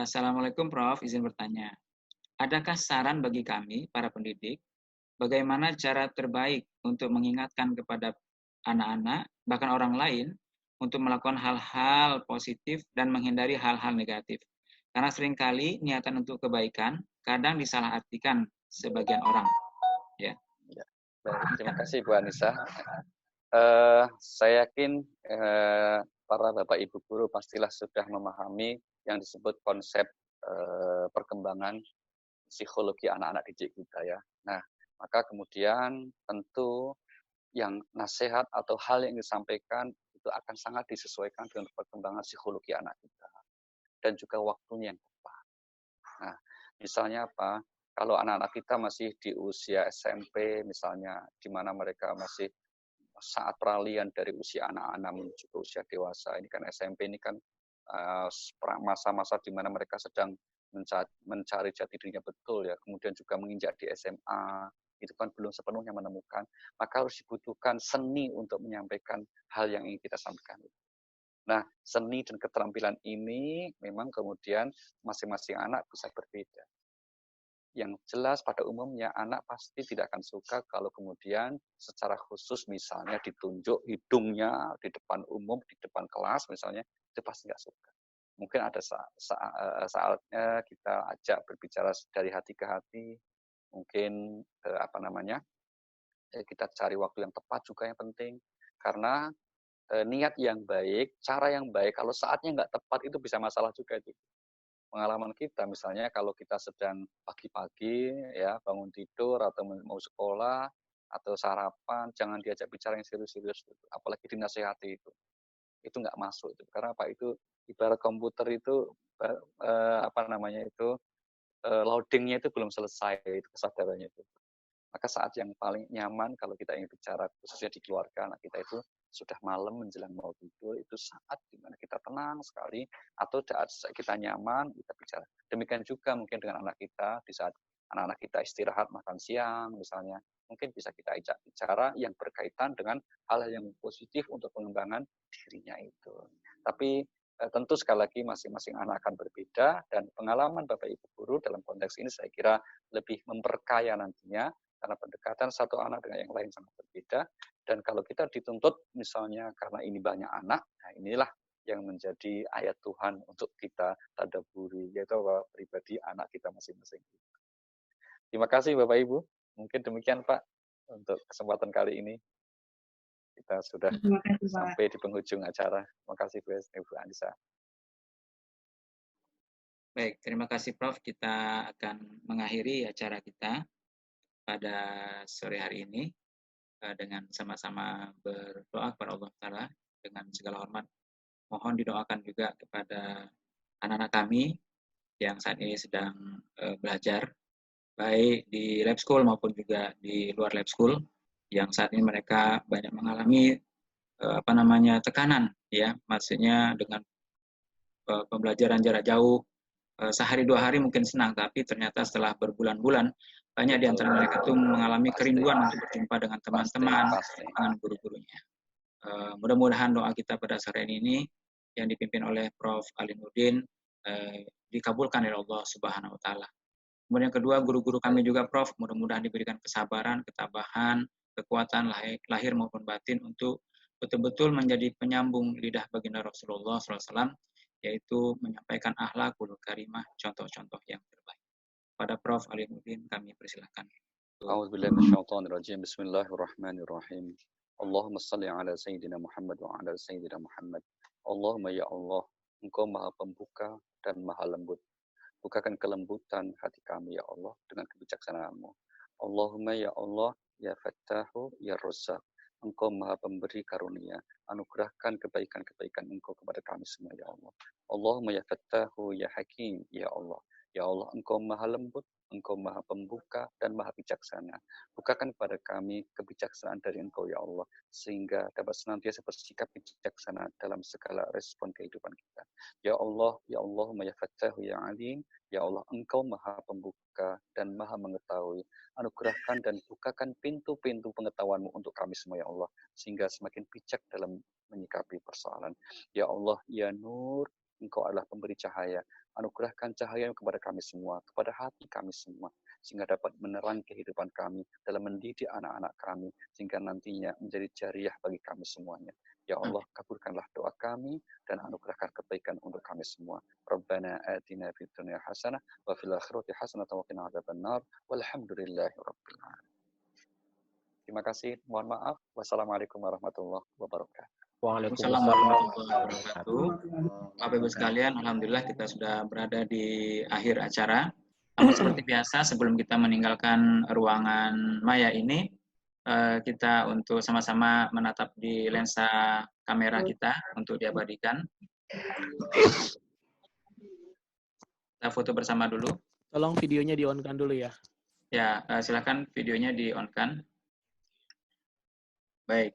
Assalamualaikum Prof, izin bertanya. Adakah saran bagi kami, para pendidik, bagaimana cara terbaik untuk mengingatkan kepada anak-anak, bahkan orang lain, untuk melakukan hal-hal positif dan menghindari hal-hal negatif? Karena seringkali niatan untuk kebaikan kadang disalahartikan sebagian orang. Ya. Baik, terima kasih Bu Anissa. Saya yakin para Bapak Ibu guru pastilah sudah memahami yang disebut konsep perkembangan psikologi anak-anak didik kita ya. Nah, maka kemudian tentu yang nasihat atau hal yang disampaikan itu akan sangat disesuaikan dengan perkembangan psikologi anak kita dan juga waktunya yang tepat. Nah, misalnya apa? Kalau anak-anak kita masih di usia SMP misalnya, di mana mereka masih saat peralihan dari usia anak-anak menuju ke usia dewasa, ini kan SMP ini kan masa-masa di mana mereka sedang mencari jati dirinya betul ya, kemudian juga menginjak di SMA, itu kan belum sepenuhnya menemukan, maka harus dibutuhkan seni untuk menyampaikan hal yang ingin kita sampaikan. Nah, seni dan keterampilan ini memang kemudian masing-masing anak bisa berbeda. Yang jelas pada umumnya anak pasti tidak akan suka kalau kemudian secara khusus misalnya ditunjuk hidungnya di depan umum, di depan kelas misalnya, itu pasti nggak suka. Mungkin ada saatnya kita ajak berbicara dari hati ke hati, mungkin kita cari waktu yang tepat juga yang penting, karena niat yang baik, cara yang baik, kalau saatnya nggak tepat itu bisa masalah juga itu. Pengalaman kita misalnya kalau kita sedang pagi-pagi ya bangun tidur atau mau sekolah atau sarapan, jangan diajak bicara yang serius-serius, apalagi dinasehati itu nggak masuk itu. Karena apa, itu ibarat komputer itu loadingnya itu belum selesai, itu kesadarannya itu. Maka saat yang paling nyaman kalau kita ingin bicara khususnya di keluarga anak kita itu sudah malam menjelang mau tidur, itu saat dimana kita tenang sekali atau saat kita nyaman kita bicara. Demikian juga mungkin dengan anak kita di saat anak-anak kita istirahat makan siang misalnya, mungkin bisa kita ajak bicara yang berkaitan dengan hal yang positif untuk pengembangan dirinya itu. Tapi tentu sekali lagi masing-masing anak akan berbeda dan pengalaman Bapak Ibu guru dalam konteks ini saya kira lebih memperkaya nantinya karena pendekatan satu anak dengan yang lain sangat berbeda. Dan kalau kita dituntut misalnya karena ini banyak anak, nah inilah yang menjadi ayat Tuhan untuk kita tadaburi, yaitu bahwa pribadi anak kita masing-masing. Terima kasih Bapak Ibu. Mungkin demikian Pak untuk kesempatan kali ini. Kita sudah sampai di penghujung acara. Terima kasih Bu Anissa. Baik, terima kasih Prof. Kita akan mengakhiri acara kita pada sore hari ini dengan sama-sama berdoa kepada Allah Ta'ala dengan segala hormat. Mohon didoakan juga kepada anak-anak kami yang saat ini sedang belajar, baik di lab school maupun juga di luar lab school, yang saat ini mereka banyak mengalami tekanan, ya, maksudnya dengan pembelajaran jarak jauh, sehari dua hari mungkin senang, tapi ternyata setelah berbulan-bulan banyak di antara mereka tuh mengalami kerinduan untuk berjumpa dengan teman-teman, dengan guru-gurunya. Mudah-mudahan doa kita pada sore ini yang dipimpin oleh Prof. Ali Nurdin dikabulkan oleh Allah Subhanahu wa taala. Kemudian yang kedua, guru-guru kami juga Prof, mudah-mudahan diberikan kesabaran, ketabahan, kekuatan lahir maupun batin untuk betul-betul menjadi penyambung lidah baginda Rasulullah SAW, yaitu menyampaikan akhlakul karimah, contoh-contoh yang terbaik. Pada Prof. Ali Nurdin kami persilakan. A'udzubillahi minasyaitonirrajim. Bismillahirrahmanirrahim. Allahumma shalli ala sayyidina Muhammad wa ala sayyidina Muhammad. Allahumma ya Allah, Engkau Maha Pembuka dan Maha Lembut. Bukakan kelembutan hati kami ya Allah dengan kebijaksanaan-Mu. Allahumma ya Allah, ya Fattahu, ya Razzaq. Engkau Maha Pemberi karunia. Anugerahkan kebaikan-kebaikan Engkau kepada kami semua ya Allah. Allahumma ya Fattahu, ya Hakim, ya Allah. Ya Allah, Engkau Maha Lembut, Engkau Maha Pembuka dan Maha Bijaksana. Bukakan kepada kami kebijaksanaan dari Engkau, ya Allah, sehingga dapat senantiasa bersikap bijaksana dalam segala respon kehidupan kita. Ya Allah, ya Allahumma ya Fattahu ya Alim, ya Allah, Engkau Maha Pembuka dan Maha Mengetahui. Anugerahkan dan bukakan pintu-pintu pengetahuan-Mu untuk kami semua, ya Allah, sehingga semakin bijak dalam menyikapi persoalan. Ya Allah, ya Nur, Engkau adalah pemberi cahaya. Anugerahkan cahaya kepada kami semua, kepada hati kami semua, sehingga dapat menerangi kehidupan kami dalam mendidik anak-anak kami, sehingga nantinya menjadi jariah bagi kami semuanya. Ya Allah, kabulkanlah doa kami dan anugerahkan kebaikan untuk kami semua. Rabbana atina fid dunya hasanah wa fil akhirati hasanah wa qina adzabannar. Walhamdulillahirabbil alamin. Terima kasih. Mohon maaf. Wassalamualaikum warahmatullahi wabarakatuh. Waalaikumsalam warahmatullahi wabarakatuh. Bapak Ibu sekalian, alhamdulillah kita sudah berada di akhir acara. Namun seperti biasa, sebelum kita meninggalkan ruangan maya ini, kita untuk sama-sama menatap di lensa kamera kita untuk diabadikan. Kita foto bersama dulu. Tolong videonya di-on-kan dulu ya. Ya, silakan videonya di-on-kan. Baik.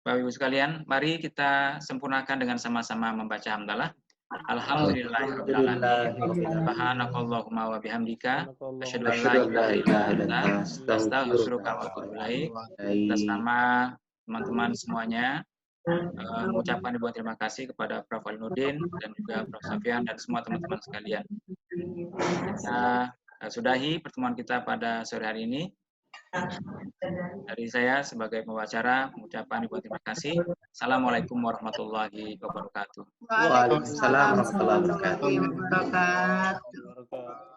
Bapak Ibu sekalian, mari kita sempurnakan dengan sama-sama membaca hamdalah. Alhamdulillahirabbil alamin. Subhanakallahumma wa bihamdika asyhadu an la ilaha illa anta astaghfiruka wa atubu ilaik. Atas nama teman-teman semuanya, mengucapkan ribuan terima kasih kepada Prof. Alinuddin dan juga Prof. Safian dan semua teman-teman sekalian. Kita sudahi pertemuan kita pada sore hari ini. Dari saya sebagai pembicara mengucapkan ribuan terima kasih. Assalamualaikum warahmatullahi wabarakatuh. Waalaikumsalam warahmatullahi wabarakatuh.